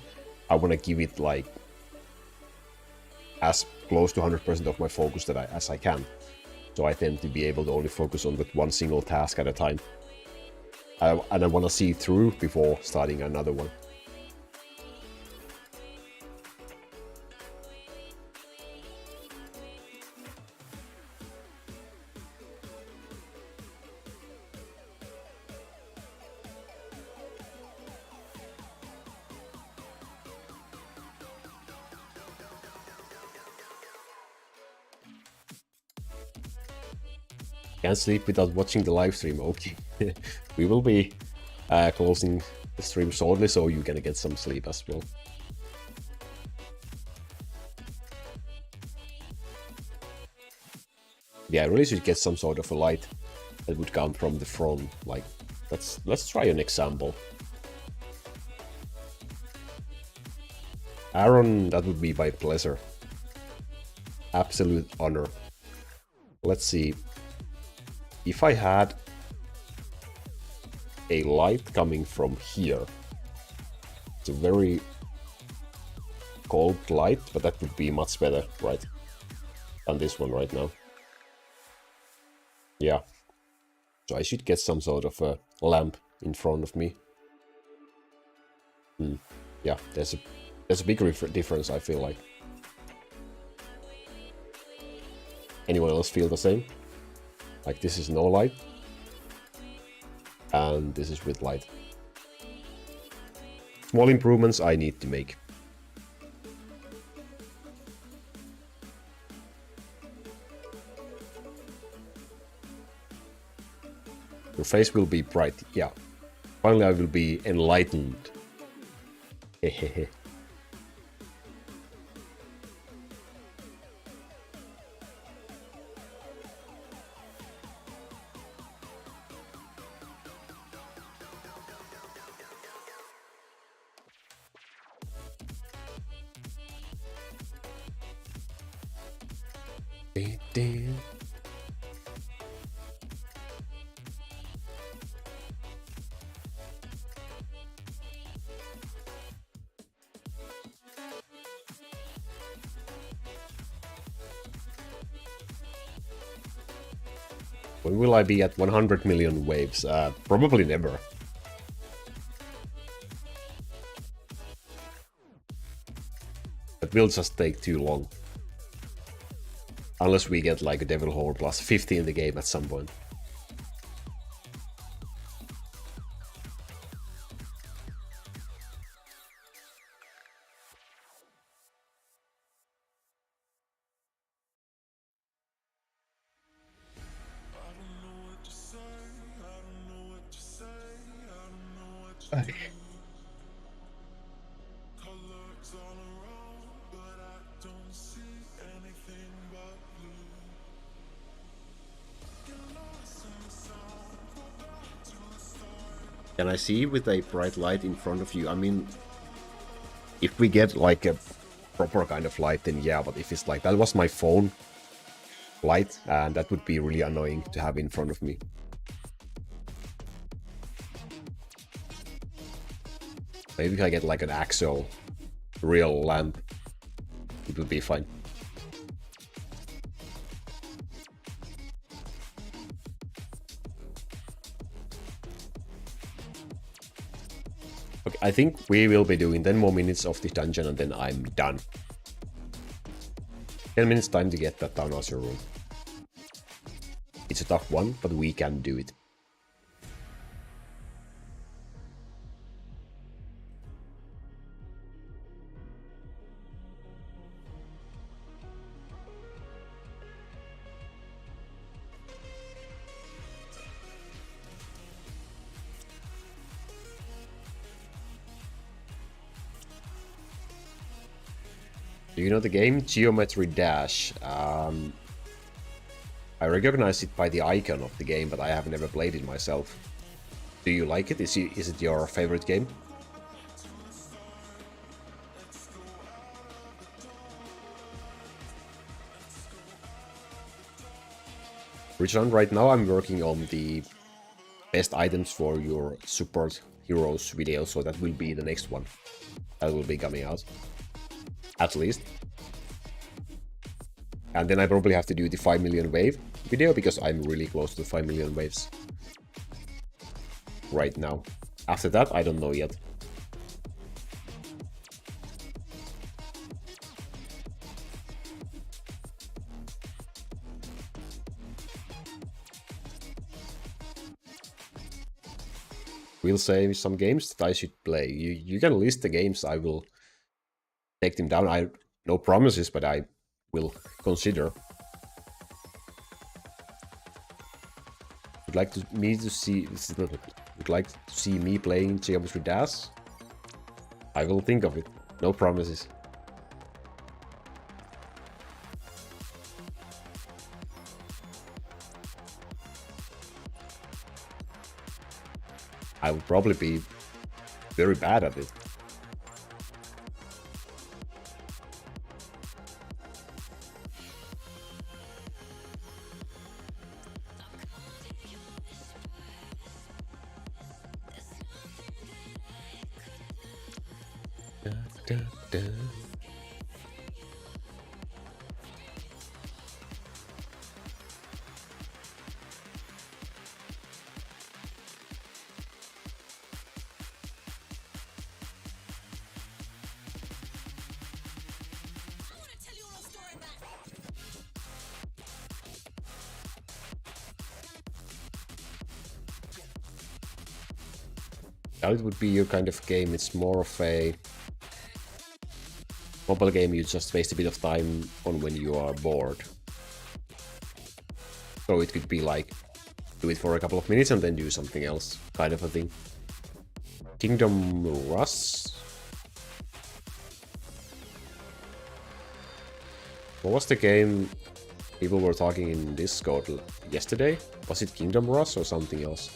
[SPEAKER 1] I want to give it like as close to 100% of my focus as I can. So I tend to be able to only focus on that one single task at a time. And I want to see it through before starting another one. Can't sleep without watching the live stream. Okay. We will be closing the stream shortly, so you're gonna get some sleep as well. Yeah, I really should get some sort of a light that would come from the front. Like, let's try an example. Aaron, that would be my pleasure. Absolute honor. Let's see. If I had a light coming from here, it's a very cold light, but that would be much better, right, than this one right now. Yeah. So I should get some sort of a lamp in front of me. Yeah, there's a big difference, I feel like. Anyone else feel the same? Like, this is no light, and this is with light. Small improvements I need to make. Your face will be bright, yeah. Finally I will be enlightened. Hehehe. When will I be at 100 million waves? Probably never. It will just take too long. Unless we get like a Devil Horror plus 50 in the game at some point. Can I see with a bright light in front of you? I mean, if we get like a proper kind of light, then yeah, but if it's like, that was my phone light, and that would be really annoying to have in front of me. Maybe if I get like an actual real lamp, it would be fine. Okay, I think we will be doing 10 more minutes of the dungeon and then I'm done. 10 minutes time to get that townhouser room. It's a tough one, but we can do it. Do you know the game Geometry Dash? I recognize it by the icon of the game, but I have never played it myself. Do you like it? Is it your favorite game? Richard, right now I'm working on the best items for your support heroes video, so that will be the next one. That will be coming out. At least. And then I probably have to do the 5 million wave video, because I'm really close to 5 million waves right now. After that, I don't know yet. We'll say some games that I should play. You can list the games, I will take them down. No promises, but I will consider. Would like to see me playing Geometry Dash? I will think of it. No promises. I would probably be very bad at it. It would be your kind of game. It's more of a mobile game you just waste a bit of time on when you are bored. So it could be like, do it for a couple of minutes and then do something else, kind of a thing. Kingdom Rush? What was the game people were talking in Discord yesterday? Was it Kingdom Rush or something else?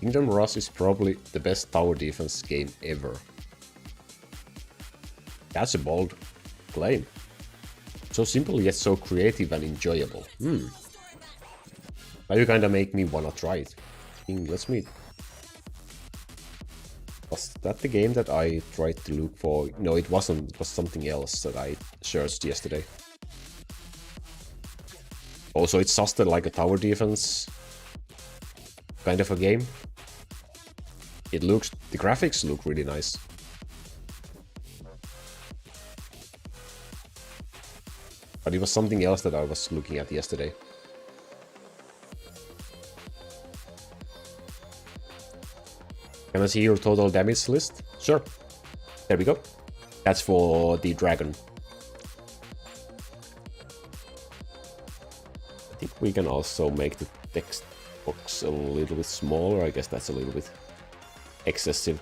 [SPEAKER 1] Kingdom Rush is probably the best tower defense game ever. That's a bold claim. So simple yet so creative and enjoyable. Now you kinda make me wanna try it. Let's meet. Was that the game that I tried to look for? No, it wasn't. It was something else that I searched yesterday. Also, it's just like a tower defense kind of a game. The graphics look really nice. But it was something else that I was looking at yesterday. Can I see your total damage list? Sure. There we go. That's for the dragon. I think we can also make the text box a little bit smaller. I guess that's a little bit excessive.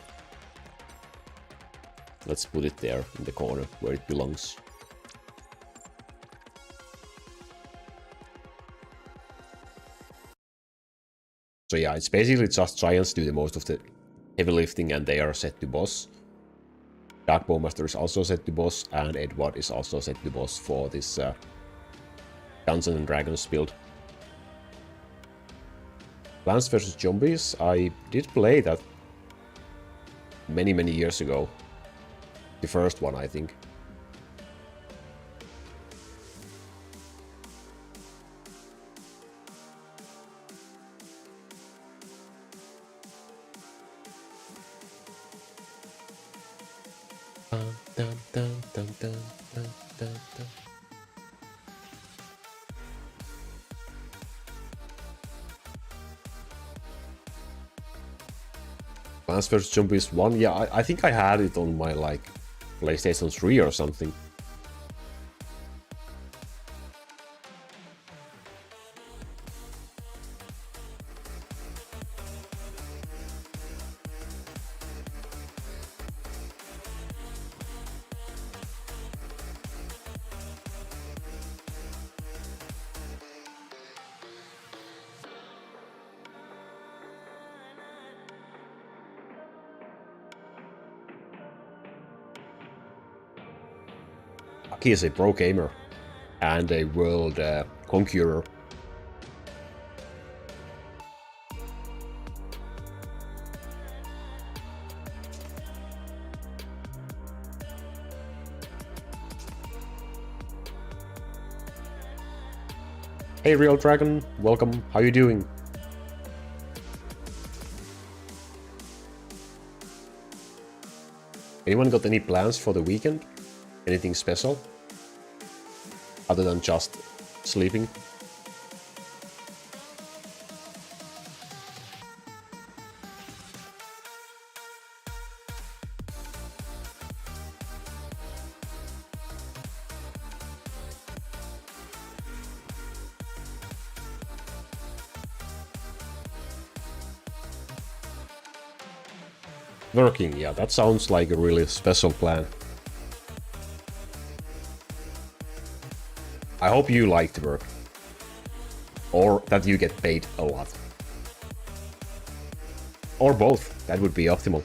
[SPEAKER 1] Let's put it there in the corner where it belongs. So yeah, it's basically just giants do the most of the heavy lifting and they are set to boss. Dark Bowmaster is also set to boss and Edward is also set to boss for this Dungeons and Dragons build. Plants vs Zombies, I did play that many years ago. The first one, I think. Dun, dun, dun, dun, dun, dun, dun, dun. Plants vs. Zombies 1, yeah, I think I had it on my, like, PlayStation 3 or something. He is a pro gamer and a world conqueror. Hey Real Dragon, welcome, how you doing? Anyone got any plans for the weekend? Anything special? Other than just sleeping? Working, yeah, that sounds like a really special plan. I hope you like to work. Or that you get paid a lot. Or both, that would be optimal.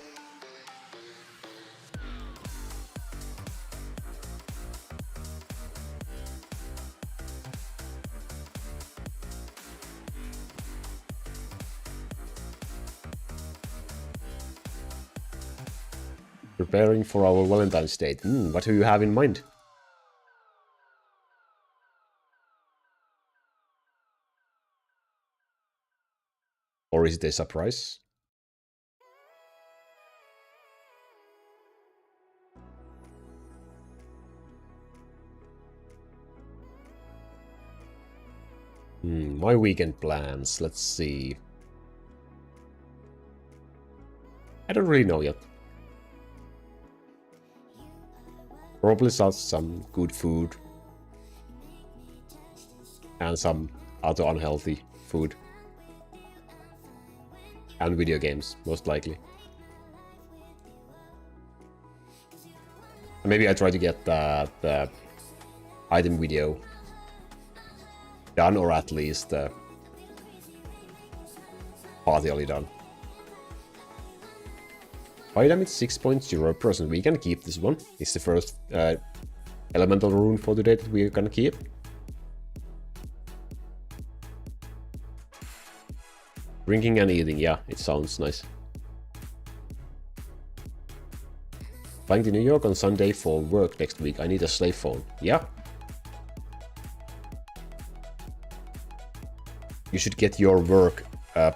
[SPEAKER 1] Preparing for our Valentine's Day. What do you have in mind? Or is it a surprise? My weekend plans, let's see. I don't really know yet. Probably some good food. And some other unhealthy food. And video games, most likely. Maybe I try to get the item video done, or at least partially done. Fire damage 6.0%. We can keep this one. It's the first elemental rune for today that we're gonna keep. Drinking and eating, yeah, it sounds nice. Flying to New York on Sunday for work next week. I need a slave phone. Yeah. You should get your work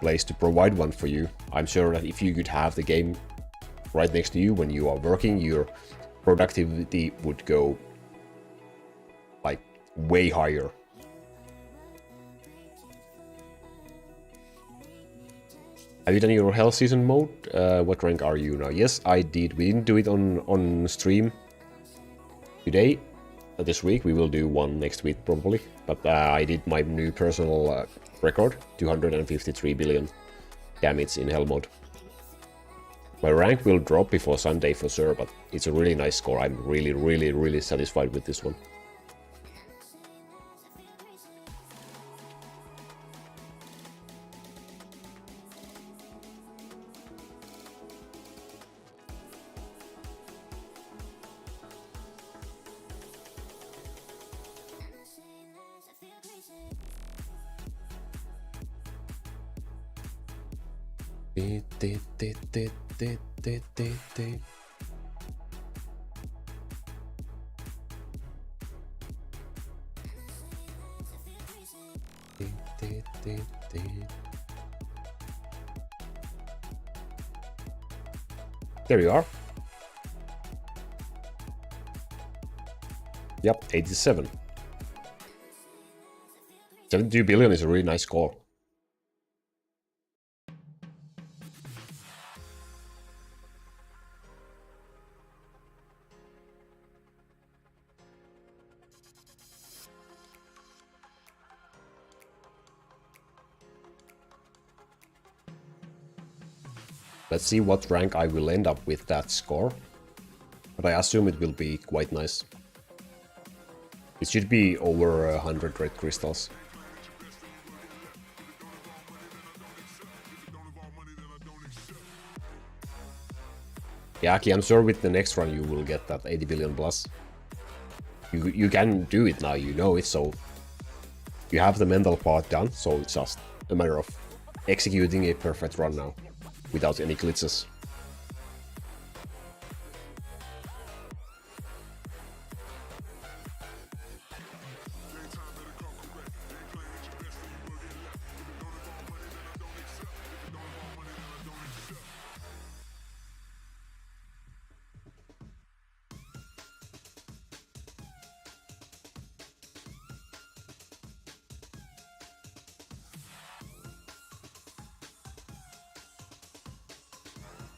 [SPEAKER 1] place to provide one for you. I'm sure that if you could have the game right next to you when you are working, your productivity would go like way higher. Have you done your Hell Season mode? What rank are you now? Yes, I did. We didn't do it on stream today. This week we will do one next week probably. But I did my new personal record, 253 billion damage in Hell mode. My rank will drop before Sunday for sure, but it's a really nice score. I'm really satisfied with this one. There you are. Yep, 87. 72 billion is a really nice score. Let's see what rank I will end up with that score. But I assume it will be quite nice. It should be over 100 red crystals. Yeah, Aki, I'm sure with the next run you will get that 80 billion plus. You can do it now, you know it, so you have the mental part done, so it's just a matter of executing a perfect run now, without any glitches.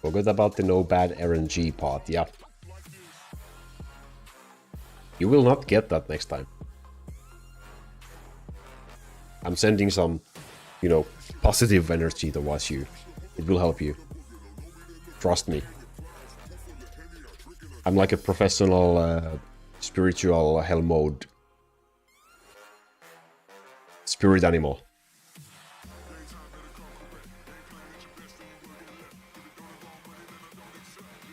[SPEAKER 1] Forgot about the no bad RNG part, yeah. You will not get that next time. I'm sending some, you know, positive energy towards you. It will help you. Trust me. I'm like a professional spiritual hell mode spirit animal.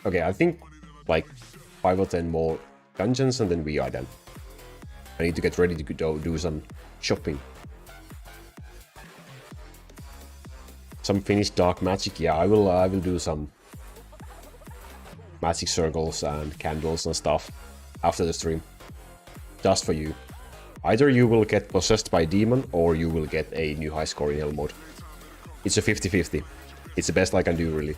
[SPEAKER 1] Okay, I think like 5 or 10 more dungeons and then we are done. I need to get ready to do some shopping. Some finished dark magic, yeah, I will do some magic circles and candles and stuff after the stream. Just for you. Either you will get possessed by a demon or you will get a new high score in hell mode. It's a 50-50. It's the best I can do, really.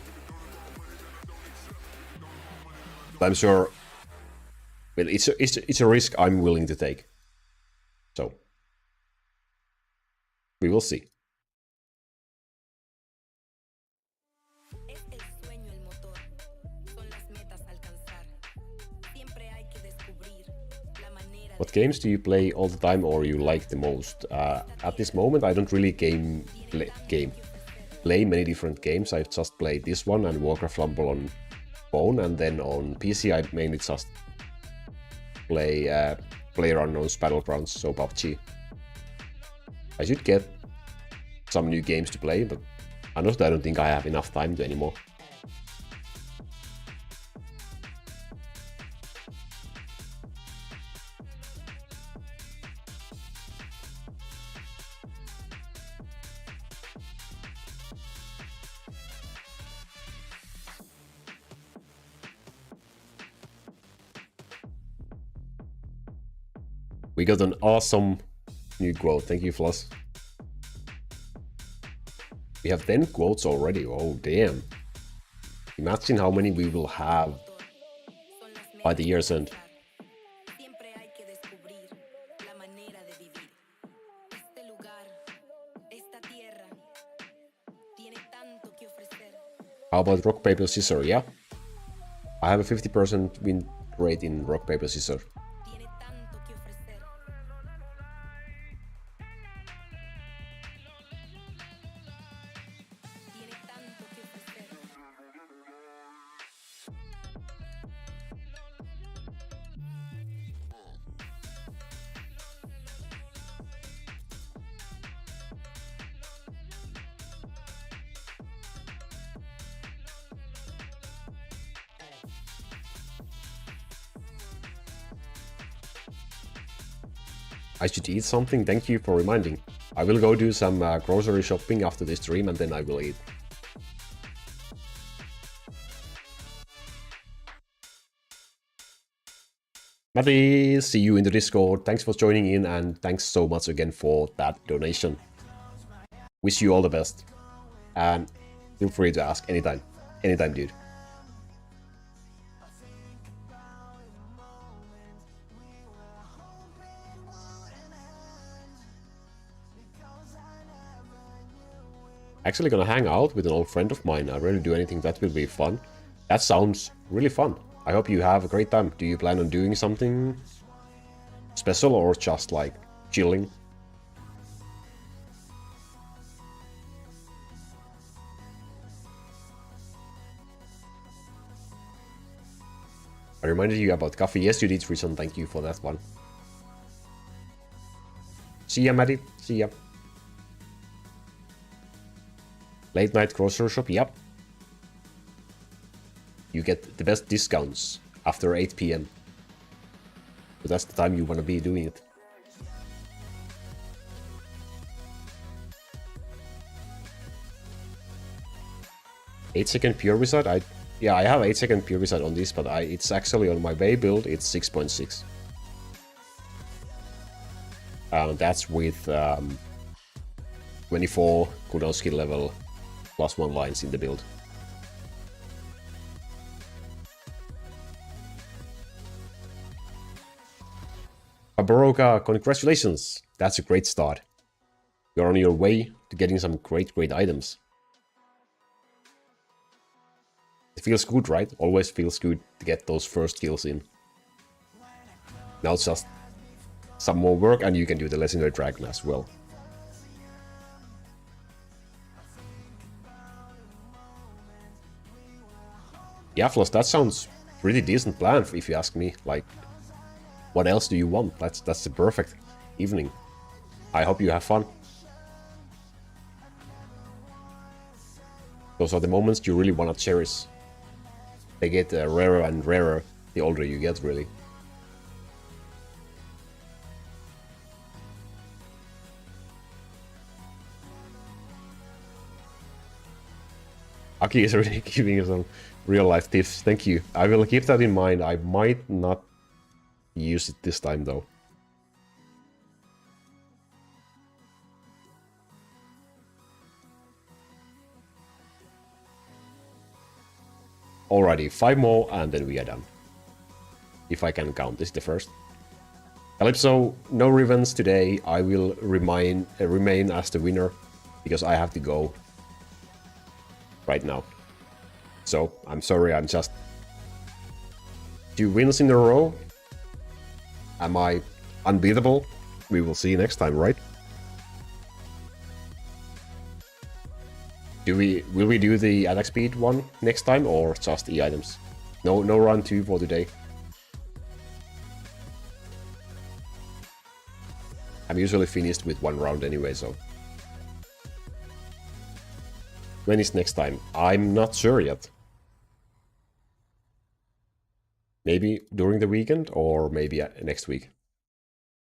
[SPEAKER 1] I'm sure, well, it's a risk I'm willing to take. So, we will see. What games do you play all the time or you like the most? At this moment, I don't really play many different games. I just play this one and Warcraft Rumble on phone, and then on PC I mainly just play PlayerUnknown's Battlegrounds, so PUBG. I should get some new games to play, but honestly I don't think I have enough time to anymore. We got an awesome new quote. Thank you, Floss. We have 10 quotes already. Oh, damn. Imagine how many we will have by the year's end. How about rock, paper, scissors? Yeah. I have a 50% win rate in rock, paper, scissors. I should eat something, thank you for reminding. I will go do some grocery shopping after this stream and then I will eat. Matty, see you in the Discord. Thanks for joining in and thanks so much again for that donation. Wish you all the best. And feel free to ask anytime. Anytime, dude. Actually gonna hang out with an old friend of mine. I rarely do anything that will be fun. That sounds really fun. I hope you have a great time. Do you plan on doing something special or just like chilling? I reminded you about coffee. Yes, you did, Frison. Thank you for that one. See ya, Maddie. See ya. Late night grocery shop. Yep. You get the best discounts after 8 PM. So that's the time you want to be doing it. Eight-second pure wizard. I have 8-second pure wizard on this, but it's actually on my bay build. It's 6.6. That's with 24 cooldown skill level +1 lines in the build. Baroka, congratulations! That's a great start. You're on your way to getting some great items. It feels good, right? Always feels good to get those first kills in. Now it's just some more work and you can do the Legendary Dragon as well. Yeah, Floss, that sounds pretty decent plan if you ask me. Like, what else do you want? That's the perfect evening. I hope you have fun. Those are the moments you really want to cherish. They get rarer and rarer the older you get, really. Aki is already giving you some real-life tips. Thank you. I will keep that in mind. I might not use it this time, though. Alrighty, 5 more and then we are done. If I can count, this is the first. Calypso, no revenge today. I will remain as the winner because I have to go right now. So, I'm sorry, I'm just 2 wins in a row. Am I unbeatable? We will see next time, right? Will we do the attack speed one next time or just the items? No round 2 for today. I'm usually finished with 1 round anyway, so. When is next time? I'm not sure yet. Maybe during the weekend or maybe next week.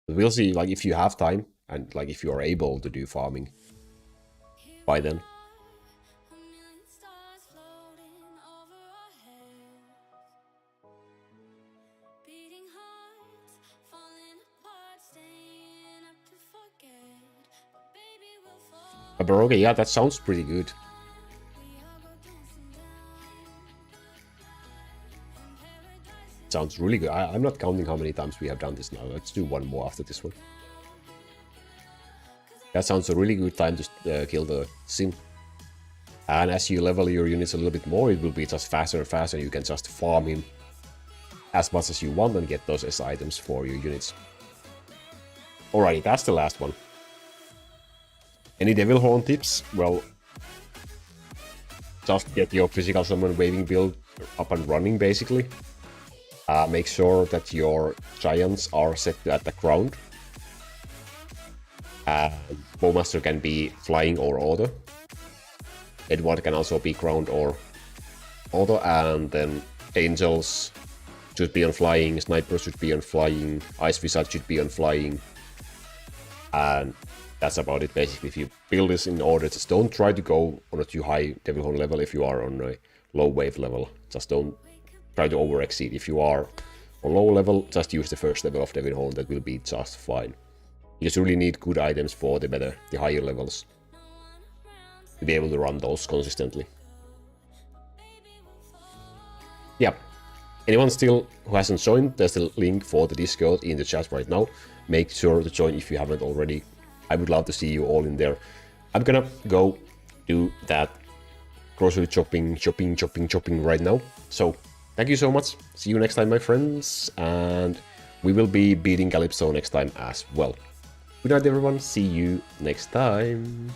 [SPEAKER 1] But we'll see, like, if you have time and like if you are able to do farming by then. A Baroga, yeah, that sounds pretty good. Sounds really good. I'm not counting how many times we have done this now. Let's do 1 more after this one. That sounds a really good time to kill the Sim. And as you level your units a little bit more, it will be just faster and faster. You can just farm him as much as you want and get those S items for your units. Alrighty, that's the last one. Any Devil Horn tips? Well, just get your Physical Summon Waving build up and running, basically. Make sure that your Giants are set to attack ground. Bowmaster can be flying or auto. Edward can also be ground or auto, and then Angels should be on flying, Sniper should be on flying, Ice Wizard should be on flying, and that's about it basically. If you build this in order, just don't try to go on a too high Devil Horn level if you are on a low wave level. Just don't try to over exceed. If you are on low level, just use the first level of Devil Horn, that will be just fine. You just really need good items for the higher levels to be able to run those consistently. Yeah. Anyone still who hasn't joined, there's a link for the Discord in the chat right now. Make sure to join if you haven't already. I would love to see you all in there. I'm gonna go do that grocery shopping right now. So, thank you so much. See you next time, my friends. And we will be beating Calypso next time as well. Good night, everyone. See you next time.